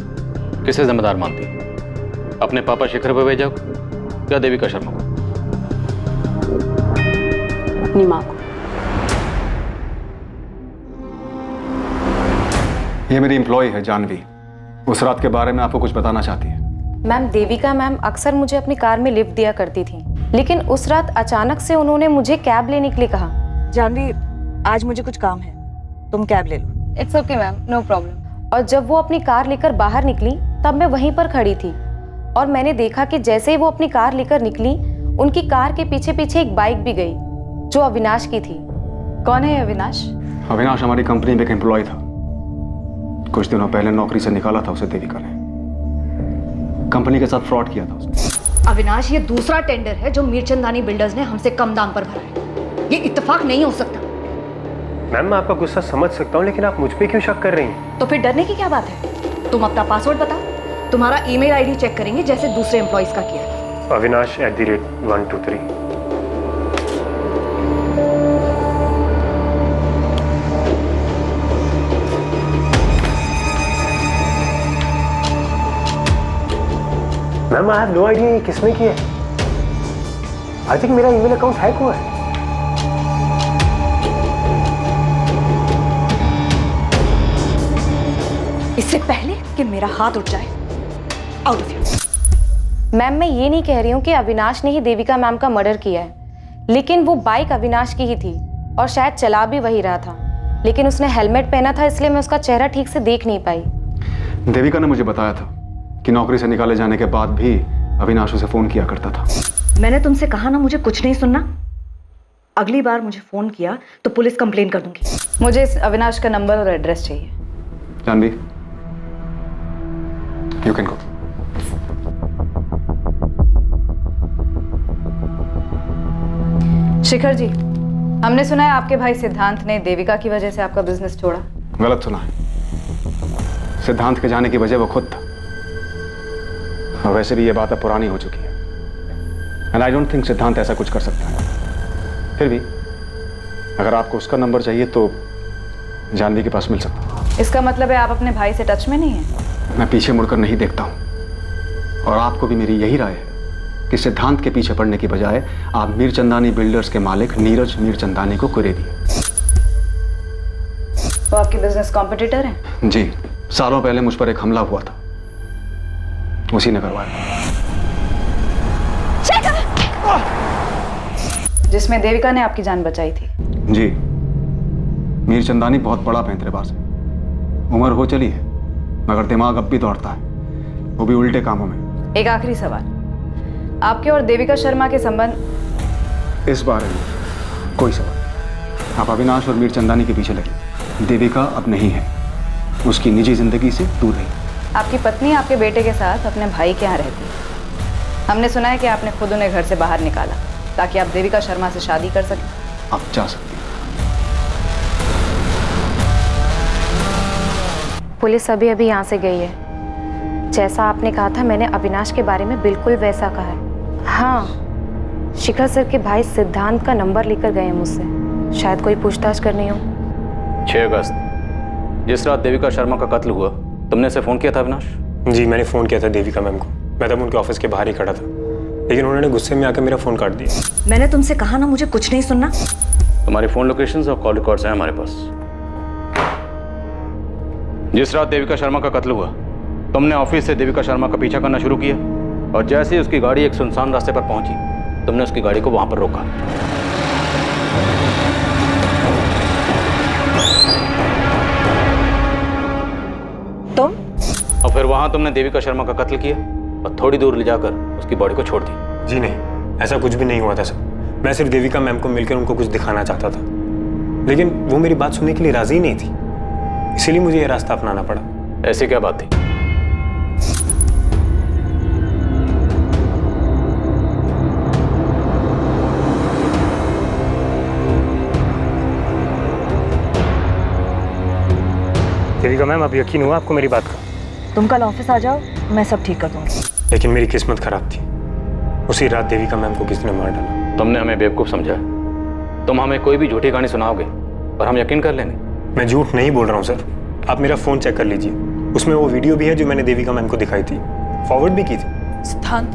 किसे जिम्मेदार मानती हैं? अपने पापा शेखर बावेजा को या देविका शर्मा को? अपनी माँ को। ये मेरी एम्प्लॉय है जानवी, उस रात के बारे में आपको कुछ बताना चाहती है। मैम, देविका मैम अक्सर मुझे अपनी कार में लिफ्ट दिया करती थी, लेकिन उस रात अचानक से उन्होंने मुझे कैब लेने के लिए कहा। जानवी, आज मुझे कुछ काम है, तुम कैब ले लो। It's okay ma'am, no problem. और जब वो अपनी कार लेकर बाहर निकली तब मैं वहीं पर खड़ी थी, और मैंने देखा कि जैसे ही वो अपनी कार लेकर निकली, उनकी कार के पीछे पीछे एक बाइक भी गई जो अविनाश की थी। कौन है अविनाश? अविनाश हमारी कंपनी में एक एम्प्लॉय था। कुछ दिनों पहले नौकरी से निकाला था उसे देविका ने। कंपनी के साथ फ्रॉड किया था उसने। अविनाश, ये दूसरा टेंडर है जो मीरचंदानी बिल्डर्स ने हमसे कम दाम पर भरा है। ये इत्तेफाक नहीं हो सकता। मैम, मैं आपका गुस्सा समझ सकता हूँ, लेकिन आप मुझ पे क्यों शक कर रही हैं? तो फिर डरने की क्या बात है? तुम अपना पासवर्ड बताओ, तुम्हारा ईमेल आईडी चेक करेंगे जैसे दूसरे एम्प्लॉइज का किया। Avinash@123। Ma'am, I have no idea ये किसने किया है। आई थिंक मेरा ईमेल अकाउंट हैक हुआ है। इससे पहले कि मेरा हाथ उठ जाए, आउट ऑफ हियर। मैम, मैं ये नहीं कह रही हूँ कि अविनाश ने ही देविका मैम का मर्डर किया है, लेकिन वो बाइक अविनाश की ही थी और शायद चला भी वही रहा था, लेकिन उसने हेलमेट पहना था, इसलिए मैं उसका चेहरा ठीक से देख नहीं पाई। देविका ने मुझे बताया था कि नौकरी से निकाले जाने के बाद भी अविनाश उसे फोन किया करता था। मैंने तुमसे कहा ना मुझे कुछ नहीं सुनना। अगली बार मुझे फोन किया तो पुलिस कंप्लेन कर दूंगी। मुझे इस अविनाश का नंबर और एड्रेस चाहिए। Janvi, you can go. Shikhar ji, हमने सुना है आपके भाई सिद्धांत ने देविका की वजह से आपका बिजनेस छोड़ा। गलत सुना है। सिद्धांत के जाने की वजह वो खुद था, और वैसे भी ये बात अब पुरानी हो चुकी है, एंड आई डोंट थिंक सिद्धांत ऐसा कुछ कर सकता है। फिर भी अगर आपको उसका नंबर चाहिए तो जानवी के पास मिल सकता है। इसका मतलब है आप अपने भाई से टच में नहीं हैं? मैं पीछे मुड़कर नहीं देखता हूं, और आपको भी मेरी यही राय है कि सिद्धांत के पीछे पड़ने की बजाय आप मीरचंदानी बिल्डर्स के मालिक नीरज मीरचंदानी को कुरे दिए। वो आपके बिजनेस कॉम्पिटिटर हैं? जी, सालों पहले मुझ पर एक हमला हुआ था, उसी ने करवाया, जिसमें देविका ने आपकी जान बचाई थी। जी, मीर चंदानी बहुत बड़ा पैंतरेबाज है। उम्र हो चली है मगर दिमाग अब भी दौड़ता है, वो भी उल्टे कामों में। एक आखिरी सवाल, आपके और देविका शर्मा के संबंध? इस बारे में कोई सवाल। आप अविनाश और मीर चंदानी के पीछे लगे। देविका अब नहीं है, उसकी निजी जिंदगी से दूर रही। आपकी पत्नी आपके बेटे के साथ अपने भाई के यहाँ रहती है। हमने सुना है कि आपने खुद उन्हें घर से बाहर निकाला ताकि आप देविका शर्मा से शादी कर सकें। आप जा सकते हैं। पुलिस अभी अभी यहाँ से गई है। जैसा आपने कहा था मैंने अविनाश के बारे में बिल्कुल वैसा कहा है। हाँ, शिखर सर के भाई सिद्धांत का नंबर लेकर गए हैं मुझसे, शायद कोई पूछताछ करनी हो। 6 अगस्त, जिस रात देविका शर्मा का कत्ल हुआ, तुमने से फोन किया था अविनाश? जी, मैंने फ़ोन किया था देविका मैम को। मैं तब उनके ऑफिस के बाहर ही खड़ा था, लेकिन उन्होंने गुस्से में आकर मेरा फ़ोन काट दिया। मैंने तुमसे कहा ना मुझे कुछ नहीं सुनना। तुम्हारी फ़ोन लोकेशंस और कॉल रिकॉर्ड्स हैं हमारे पास। जिस रात देविका शर्मा का कत्ल हुआ, तुमने ऑफिस से देविका शर्मा का पीछा करना शुरू किया और जैसे ही उसकी गाड़ी एक सुनसान रास्ते पर पहुंची, तुमने उसकी गाड़ी को वहां पर रोका। तुम? और फिर वहां तुमने देविका शर्मा का कत्ल किया और थोड़ी दूर ले जाकर उसकी बॉडी को छोड़ दी। जी नहीं, ऐसा कुछ भी नहीं हुआ था सर। मैं सिर्फ देविका मैम को मिलकर उनको कुछ दिखाना चाहता था, लेकिन वो मेरी बात सुनने के लिए राजी नहीं थी, इसीलिए मुझे यह रास्ता अपनाना पड़ा। ऐसी क्या बात थी? देविका मैम, अब यकीन हुआ आपको मेरी बात का? तुम कल ऑफिस आ जाओ, मैं सब ठीक कर दूंगी। लेकिन मेरी किस्मत खराब थी। उसी रात देविका मैम को किसने मार डाला। तुमने हमें बेवकूफ समझा। तुम हमें कोई भी झूठी कहानी सुनाओगे और हम यकीन कर लेंगे। मैं झूठ नहीं बोल रहा हूँ सर, आप मेरा फ़ोन चेक कर लीजिए, उसमें वो वीडियो भी है जो मैंने देविका मैम को दिखाई थी, फॉरवर्ड भी की थी। सिद्धांत,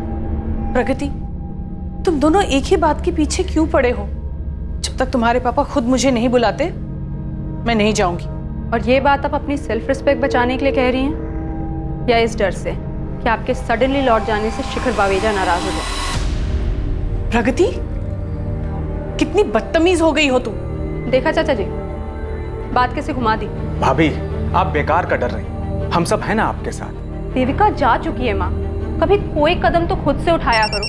प्रगति, तुम दोनों एक ही बात के पीछे क्यों पड़े हो? जब तक तुम्हारे पापा खुद मुझे नहीं बुलाते, मैं नहीं जाऊंगी। और ये बात आप अपनी सेल्फ रिस्पेक्ट बचाने के लिए कह रही हैं या इस डर से कि आपके सडनली लौट जाने से शिखर बावेजा नाराज हो जाए? प्रगति, कितनी बदतमीज हो गई हो तुम। देखा चाचा जी, बात कैसे घुमा दी। भाभी, आप बेकार का डर रही, हम सब हैं ना आपके साथ। देविका जा चुकी है माँ, कभी कोई कदम तो खुद से उठाया करो।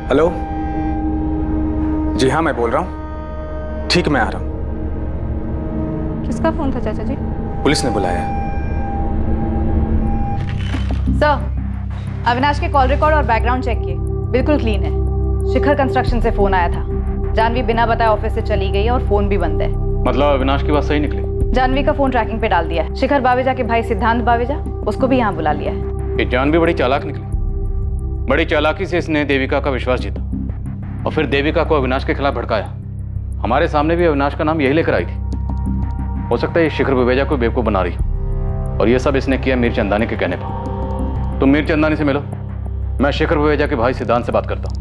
हेलो, जी हाँ मैं बोल रहा हूँ। ठीक, मैं आ रहा हूँ। किसका फोन था चाचा जी? पुलिस ने बुलाया। सर, अविनाश के कॉल रिकॉर्ड और बैकग्राउंड चेक किए, बिल्कुल क्लीन है। शिखर कंस्ट्रक्शन से फोन आया था, जानवी बिना बताए ऑफिस से चली गई और फोन भी बंद है। मतलब अविनाश की बात सही निकली? जानवी का फोन ट्रैकिंग पे डाल दिया है। शिखर बावेजा के भाई सिद्धांत बावेजा, उसको भी यहाँ बुला लिया है। ये जानवी बड़ी चालाक निकली। बड़ी चालाकी से इसने देविका का विश्वास जीता और फिर देविका को अविनाश के खिलाफ भड़काया। हमारे सामने भी अविनाश का नाम यही लेकर आई थी। हो सकता है ये शिखर बावेजा को बेवकूफ बना रही और ये सब इसने किया मीर चंदानी के कहने पर। तुम मीर चंदानी से मिलो, मैं शिखर बावेजा के भाई सिद्धांत से बात करता हूँ।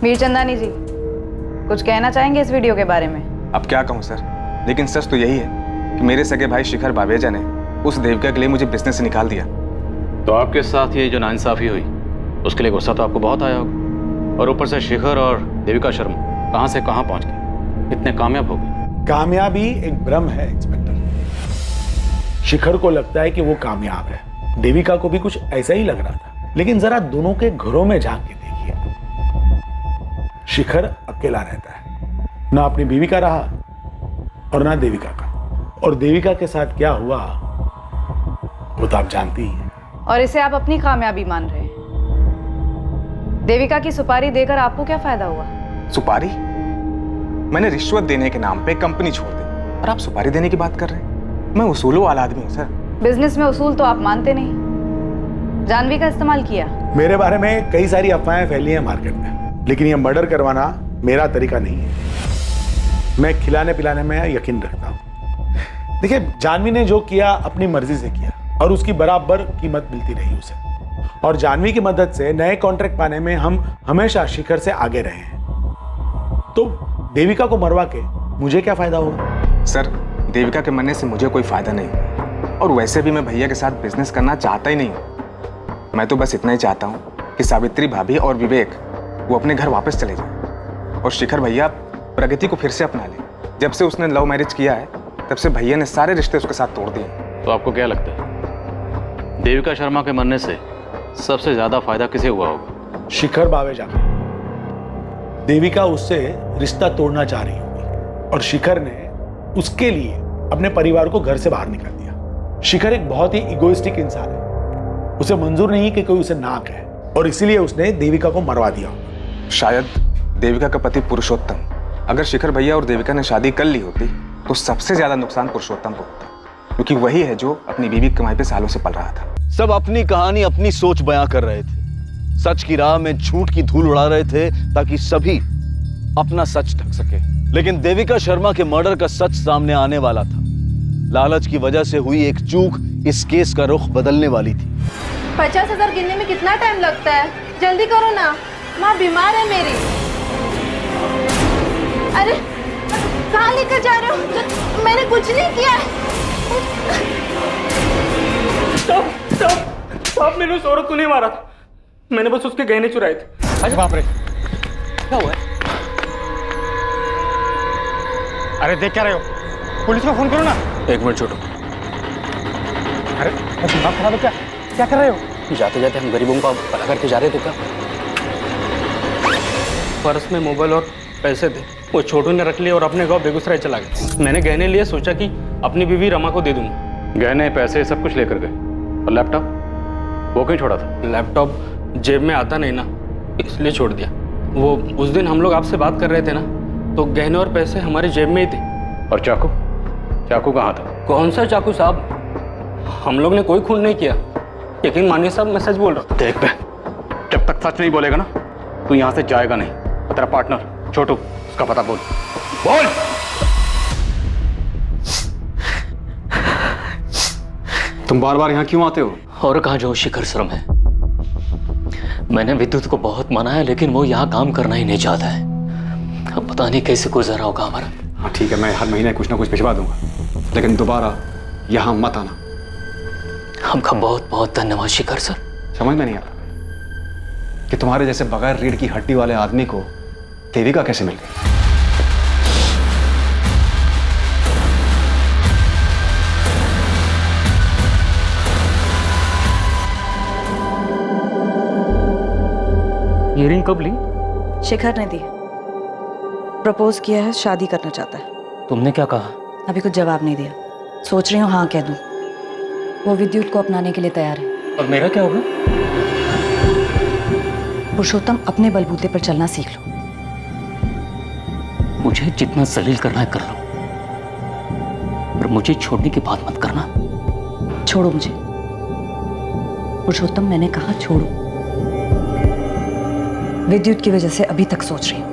मीर चंदानी जी, कुछ कहना चाहेंगे इस वीडियो के बारे में? अब क्या कहूँ सर, लेकिन सच तो यही है कि मेरे सगे भाई शिखर बावेजा ने उस देविका के लिए मुझे बिजनेस से निकाल दिया। तो आपके साथ ये जो नाइंसाफी हुई उसके लिए गुस्सा तो आपको बहुत आया होगा, और ऊपर से शिखर और देविका शर्मा कहाँ से कहाँ पहुँच गए, इतने कामयाब हो गए। कामयाबी एक भ्रम है इंस्पेक्टर। शिखर को लगता है कि वो कामयाब है, देविका को भी कुछ ऐसा ही लग रहा था, लेकिन जरा दोनों के घरों में झांक के देखिए। शिखर अकेला रहता है, ना अपनी बीवी का रहा और ना देविका का, और देविका के साथ क्या हुआ वो तो आप जानती ही हैं। और इसे आप अपनी कामयाबी मान रहे हैं। देविका की सुपारी देकर आपको क्या फायदा हुआ? सुपारी? मैंने रिश्वत देने के नाम पे कंपनी छोड़ दी और आप सुपारी देने की बात कर रहे हैं? मैं उसूलों वाला आदमी हूँ सर। बिजनेस में उसूल तो आप मानते नहीं। जानवी का इस्तेमाल किया। मेरे बारे में कई सारी अफवाहें फैली हैं मार्केट में, लेकिन ये मर्डर करवाना मेरा तरीका नहीं है। मैं खिलाने पिलाने में यकीन रखता हूँ। देखिए, जानवी ने जो किया अपनी मर्जी से किया और उसकी बराबर कीमत मिलती रही उसे, और जानवी की मदद से नए कॉन्ट्रैक्ट पाने में हम हमेशा शिखर से आगे रहे हैं। तो देविका को मरवा के मुझे क्या फायदा होगा? सर, देविका के मरने से मुझे कोई फायदा नहीं, और वैसे भी मैं भैया के साथ बिजनेस करना चाहता ही नहीं हूँ। मैं तो बस इतना ही चाहता हूँ कि सावित्री भाभी और विवेक वो अपने घर वापस चले जाएं, और शिखर भैया प्रगति को फिर से अपना ले। जब से उसने लव मैरिज किया है तब से भैया ने सारे रिश्ते उसके साथ तोड़ दिए। तो आपको क्या लगता है देविका शर्मा के मरने से सबसे ज्यादा फायदा किसे हुआ होगा? शिखर बावेजा। देविका उससे रिश्ता तोड़ना चाह रही होगी और शिखर ने उसके लिए अपने परिवार को घर से बाहर निकाल दिया। शिखर एक बहुत ही इगोइस्टिक इंसान है, उसे मंजूर नहीं कि कोई उसे ना कहे, और इसीलिए उसने देविका को मरवा दिया। शायद देविका का पति पुरुषोत्तम, अगर शिखर भैया और देविका ने शादी कर ली होती तो सबसे ज्यादा नुकसान पुरुषोत्तम को होता, क्योंकि वही है जो अपनी बीवी की कमाई पे सालों से पल रहा था। सब अपनी कहानी, अपनी सोच बयां कर रहे थे, सच की राह में झूठ की धूल उड़ा रहे थे ताकि सभी अपना सच ढक सके। लेकिन देविका शर्मा के मर्डर का सच सामने आने वाला था। लालच की वजह से हुई एक चूक इस केस का रुख बदलने वाली थी। 50,000 गिनने में कितना टाइम लगता है? जल्दी करो ना, माँ बीमार है मेरी। अरे कहाँ लेकर जा रहे हो? मैंने कुछ नहीं किया है। साहब मैंने उस औरत को नहीं मारा था, मैंने बस उसके गहने चुराए थे। अरे बाप रे, क्या हुआ है? अरे देख क्या रहे हो? पुलिस को फोन करो ना। एक मिनट छोटू। अरे दिमाग खराब है क्या? क्या कर रहे हो? जाते जाते हम गरीबों का भला करके जा रहे तो क्या? पर्स में मोबाइल और पैसे थे, वो छोटू ने रख लिए और अपने गांव बेगूसराय चला गया। मैंने गहने लिए, सोचा कि अपनी बीवी रमा को दे दूंगा। गहने, पैसे सब कुछ लेकर गए, और लैपटॉप वो क्यों छोड़ा था? लैपटॉप जेब में आता नहीं ना, इसलिए छोड़ दिया। वो उस दिन हम लोग आपसे बात कर रहे थे ना, तो गहने और पैसे हमारी जेब में ही थे। और चाकू? चाकू कहाँ था? कौन सा चाकू साहब? हम लोग ने कोई खून नहीं किया, यकीन मानिए साहब, मैं सच बोल रहा हूँ। देख बे, जब तक सच नहीं बोलेगा ना तू यहाँ से जाएगा नहीं। और तेरा पार्टनर छोटू, उसका पता बोल। बोल। तुम बार बार यहाँ क्यों आते हो? और कहाँ जो शिखर शर्म है। मैंने विद्युत को बहुत मनाया, लेकिन वो यहाँ काम करना ही नहीं चाहता है। अब पता नहीं कैसे गुजारा होगा हमारा। हाँ ठीक है, मैं हर महीने कुछ ना कुछ भिजवा दूंगा, लेकिन दोबारा यहाँ मत आना। हमका बहुत बहुत धन्यवाद शिखर सर। समझ में नहीं आता कि तुम्हारे जैसे बगैर रीढ़ की हड्डी वाले आदमी को देविका कैसे मिल गई। ये रिंग कब ली? शिखर ने दी। प्रपोज किया है, शादी करना चाहता है। तुमने क्या कहा? अभी कुछ जवाब नहीं दिया, सोच रही हूँ हाँ कह दूँ। वो विद्युत को अपनाने के लिए तैयार है। और मेरा क्या होगा? पुरुषोत्तम, अपने बलबूते पर चलना सीख लो। मुझे जितना जलील करना है कर लो, पर मुझे छोड़ने की बात मत करना। छोड़ो मुझे पुरुषोत्तम, मैंने कहा छोड़ो। विद्युत की वजह से अभी तक सोच रही हूँ,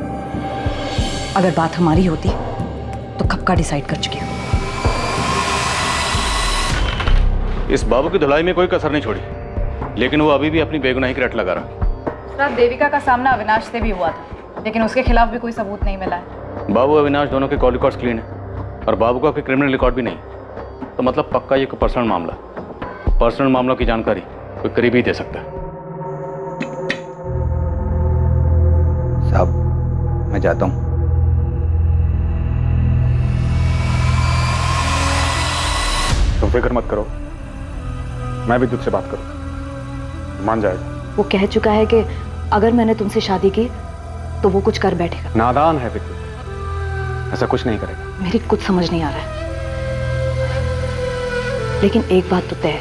अगर बात हमारी होती तो कब का डिसाइड कर चुकी हूँ। इस बाबू की धुलाई में कोई कसर नहीं छोड़ी, लेकिन वो अभी भी अपनी बेगुनाही की रट लगा रहा। सर, देविका का सामना अविनाश से भी हुआ था, लेकिन उसके खिलाफ भी कोई सबूत नहीं मिला है। बाबू अविनाश दोनों के कॉल रिकॉर्ड्स क्लीन है, और बाबू का कोई क्रिमिनल रिकॉर्ड भी नहीं, तो मतलब पक्का ये कोई पर्सनल मामला। पर्सनल मामलों की जानकारी कोई करीबी दे सकता है। साहब, मैं जाता हूँ। तुम फिक्र मत करो, मैं विद्युत से बात करूँ, मान जाएगा। वो कह चुका है कि अगर मैंने तुमसे शादी की तो वो कुछ कर बैठेगा। नादान है विद्युत, ऐसा कुछ नहीं करेगा। मेरी कुछ समझ नहीं आ रहा है, लेकिन एक बात तो तय है,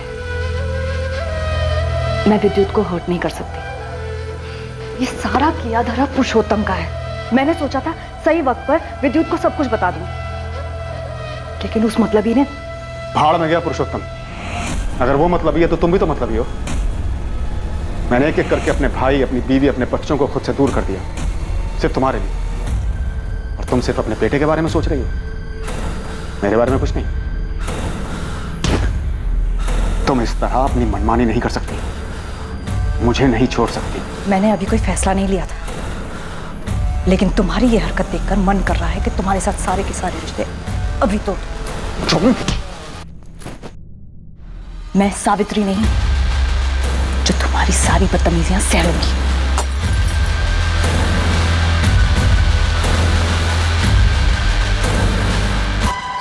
मैं विद्युत को हर्ट नहीं कर सकती। ये सारा किया धरा पुरुषोत्तम का है। मैंने सोचा था सही वक्त पर विद्युत को सब कुछ बता दूं, लेकिन उस मतलबी ने भाड़ में गया पुरुषोत्तम। अगर वो मतलबी है तो तुम भी तो मतलबी हो। मैंने एक एक करके अपने भाई, अपनी बीवी, अपने बच्चों को खुद से दूर कर दिया, सिर्फ तुम्हारे लिए। और तुम सिर्फ अपने बेटे के बारे में सोच रही हो, मेरे बारे में कुछ नहीं। तुम इस तरह अपनी मनमानी नहीं कर सकती, मुझे नहीं छोड़ सकती। मैंने अभी कोई फैसला नहीं लिया था। लेकिन तुम्हारी ये हरकत देखकर मन कर रहा है कि तुम्हारे साथ सारे के सारे रिश्ते अभी तो मैं सावित्री नहीं जो तुम्हारी सारी बदतमीजियां सहूंगी।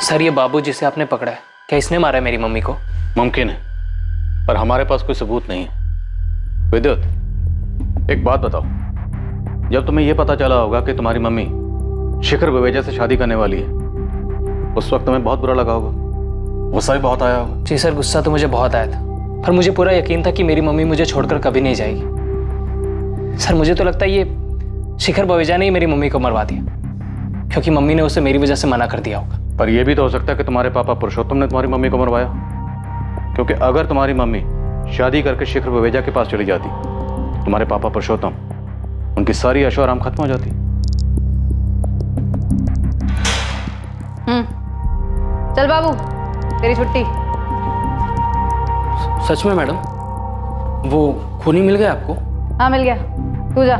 सर ये बाबू जिसे आपने पकड़ा है, क्या इसने मारा है मेरी मम्मी को? मुमकिन है, पर हमारे पास कोई सबूत नहीं है। विद्युत, एक बात बताओ, जब तुम्हें यह पता चला होगा कि तुम्हारी मम्मी शिखर बवेजा से शादी करने वाली है, उस वक्त तुम्हें बहुत बुरा लगा होगा, गुस्सा भी बहुत आया होगा। जी सर, गुस्सा तो मुझे बहुत आया था, पर मुझे पूरा यकीन था कि मेरी मम्मी मुझे छोड़कर कभी नहीं जाएगी। सर मुझे तो लगता है ये शिखर बवेजा ने ही मेरी मम्मी को मरवा दिया, क्योंकि मम्मी ने उसे मेरी वजह से मना कर दिया होगा। पर यह भी तो हो सकता है कि तुम्हारे पापा पुरुषोत्तम ने तुम्हारी मम्मी को मरवाया, क्योंकि अगर तुम्हारी मम्मी शादी करके शिखर बवेजा के पास चली जाती, तुम्हारे पापा पुरुषोत्तम, उनकी सारी ऐशो आराम खत्म हो जाती। चल बाबू, तेरी छुट्टी। सच में मैडम, वो खूनी मिल गया आपको? हाँ मिल गया, तू जा।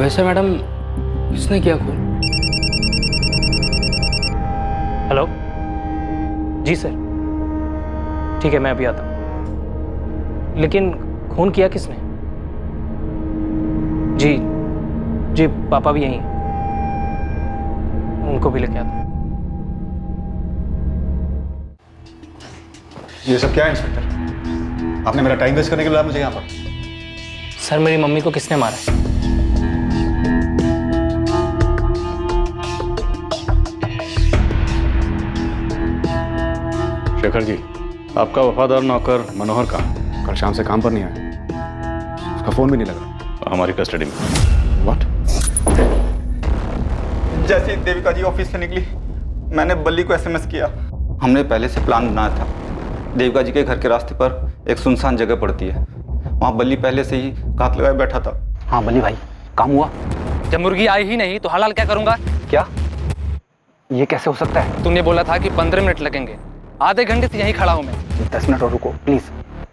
वैसे मैडम किसने किया खून? हेलो जी सर, ठीक है मैं अभी आता हूँ। लेकिन खून किया किसने? जी जी पापा भी यहीं हैं, उनको भी लेके आता हूँ। ये सब क्या है इंस्पेक्टर? आपने मेरा टाइम वेस्ट करने के लिए मुझे यहाँ पर? सर मेरी मम्मी को किसने मारा है? शेखर जी, आपका वफादार नौकर मनोहर कहाँ? कल शाम से काम पर नहीं आया, उसका फोन भी नहीं लगा। हमारी कस्टडी में। व्हाट? जैसे ही देविका जी ऑफिस से निकली, मैंने बल्ली को एसएमएस किया। हमने पहले से प्लान बनाया था। देविका जी के घर के रास्ते पर एक सुनसान जगह पड़ती है, वहाँ बल्ली पहले से ही घात लगाए बैठा था। हाँ बल्ली भाई, काम हुआ? जब मुर्गी आई ही नहीं तो हलाल क्या करूंगा? क्या? ये कैसे हो सकता है? तूने बोला था कि 15 मिनट लगेंगे, आधे घंटे से यहीं खड़ा हूं मैं। 10 मिनट और रुको प्लीज,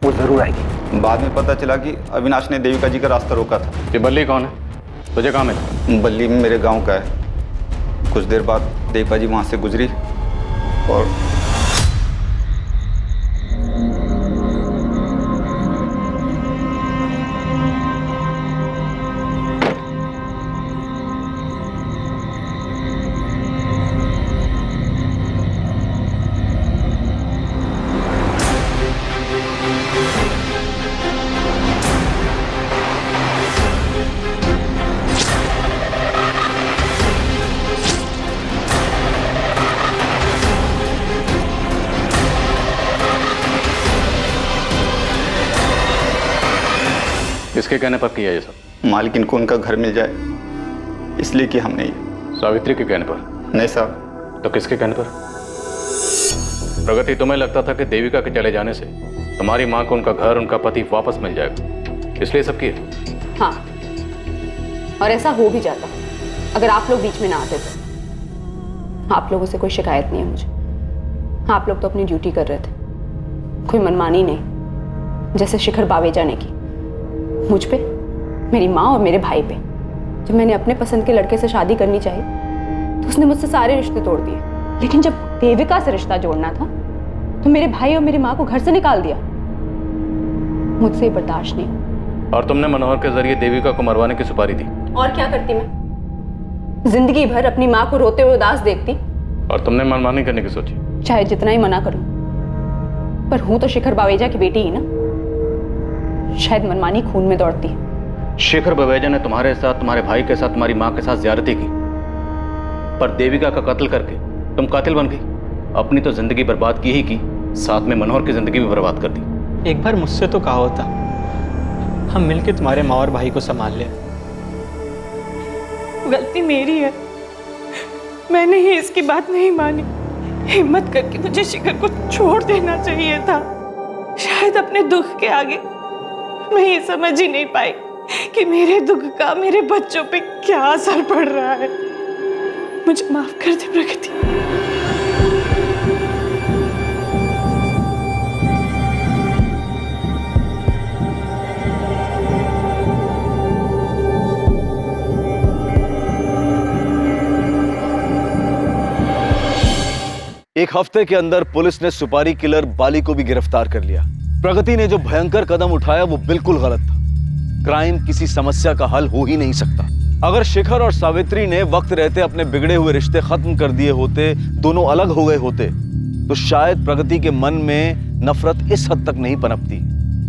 वो जरूर आएगी। बाद में पता चला कि अविनाश ने देविका जी का रास्ता रोका था। ये बल्ली कौन है? तुझे कहाँ मिला? बल्ली मेरे गांव का है। कुछ देर बाद देविका जी वहां से गुजरी और किसके कहने पर किया ये सब? मालकिन को उनका घर मिल जाए इसलिए कि हमने ये। सावित्री के कहने पर? नहीं साहब। तो किसके कहने पर? प्रगति, तुम्हें लगता था कि देविका के चले जाने से तुम्हारी माँ को उनका घर, उनका पति वापस मिल जाएगा, इसलिए सब किए? हाँ, और ऐसा हो भी जाता अगर आप लोग बीच में ना आते तो। आप लोगों से कोई शिकायत नहीं है मुझे। आप लोग तो अपनी ड्यूटी कर रहे थे, कोई मनमानी नहीं जैसे शिखर बावेजा ने की मुझ पे, मेरी माँ और मेरे भाई पे। जब मैंने अपने पसंद के लड़के से शादी करनी चाहिए तो उसने मुझसे सारे रिश्ते तोड़ दिए, लेकिन जब देविका से रिश्ता जोड़ना था तो मेरे भाई और मेरी माँ को घर से निकाल दिया। मुझसे बर्दाश्त नहीं। और तुमने मनोहर के जरिए देविका को मरवाने की सुपारी दी। और क्या करती मैं? जिंदगी भर अपनी माँ को रोते हुए उदास देखती। और तुमने मनमानी करने की सोची? चाहे जितना ही मना करूं, पर हूं तो शिखर बावेजा की बेटी ही ना, शायद मनमानी खून में दौड़ती है। शिखर बवेजा ने तुम्हारे साथ, तुम्हारे भाई के साथ, तुम्हारी माँ के साथ ज्यादती की, पर देविका का कत्ल करके तुम कातिल बन गई। अपनी तो जिंदगी बर्बाद की ही की, साथ में मनोहर की जिंदगी भी बर्बाद कर दी। एक बार मुझसे तो कहा होता, हम मिलके तुम्हारे माँ और भाई को संभाल ले। गलती मेरी है, मैंने ही इसकी बात नहीं मानी। हिम्मत करके मुझे शिखर को छोड़ देना चाहिए था। शायद अपने दुख के आगे मैं ये समझ ही नहीं पाई कि मेरे दुख का मेरे बच्चों पे क्या असर पड़ रहा है। मुझे माफ कर दे प्रगति। एक हफ्ते के अंदर पुलिस ने सुपारी किलर बाली को भी गिरफ्तार कर लिया। प्रगति ने जो भयंकर कदम उठाया वो बिल्कुल गलत था। क्राइम किसी समस्या का हल हो ही नहीं सकता। अगर शिखर और सावित्री ने वक्त रहते अपने बिगड़े हुए रिश्ते खत्म कर दिए होते, दोनों अलग हो गए होते, तो शायद प्रगति के मन में नफरत इस हद तक नहीं पनपती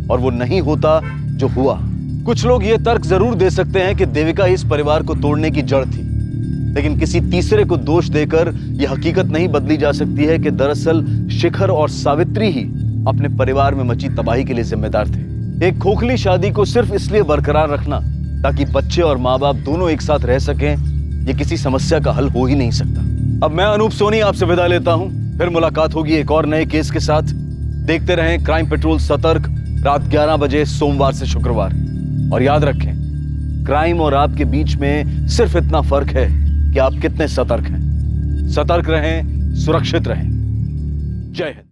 और वो नहीं होता जो हुआ। कुछ लोग ये तर्क जरूर दे सकते हैं कि देविका इस परिवार को तोड़ने की जड़ थी, लेकिन किसी तीसरे को दोष देकर यह हकीकत नहीं बदली जा सकती है कि दरअसल शिखर और सावित्री ही अपने परिवार में मची तबाही के लिए जिम्मेदार थे। एक खोखली शादी को सिर्फ इसलिए बरकरार रखना ताकि बच्चे और माँ बाप दोनों एक साथ रह सकें, ये किसी समस्या का हल हो ही नहीं सकता। अब मैं अनूप सोनी आपसे विदा लेता हूं, फिर मुलाकात होगी एक और नए केस के साथ। देखते रहें क्राइम पेट्रोल सतर्क, रात 11 बजे सोमवार से शुक्रवार। और याद रखें, क्राइम और आपके बीच में सिर्फ इतना फर्क है कि आप कितने सतर्क हैं। सतर्क रहें, सुरक्षित रहें। जय हिंद।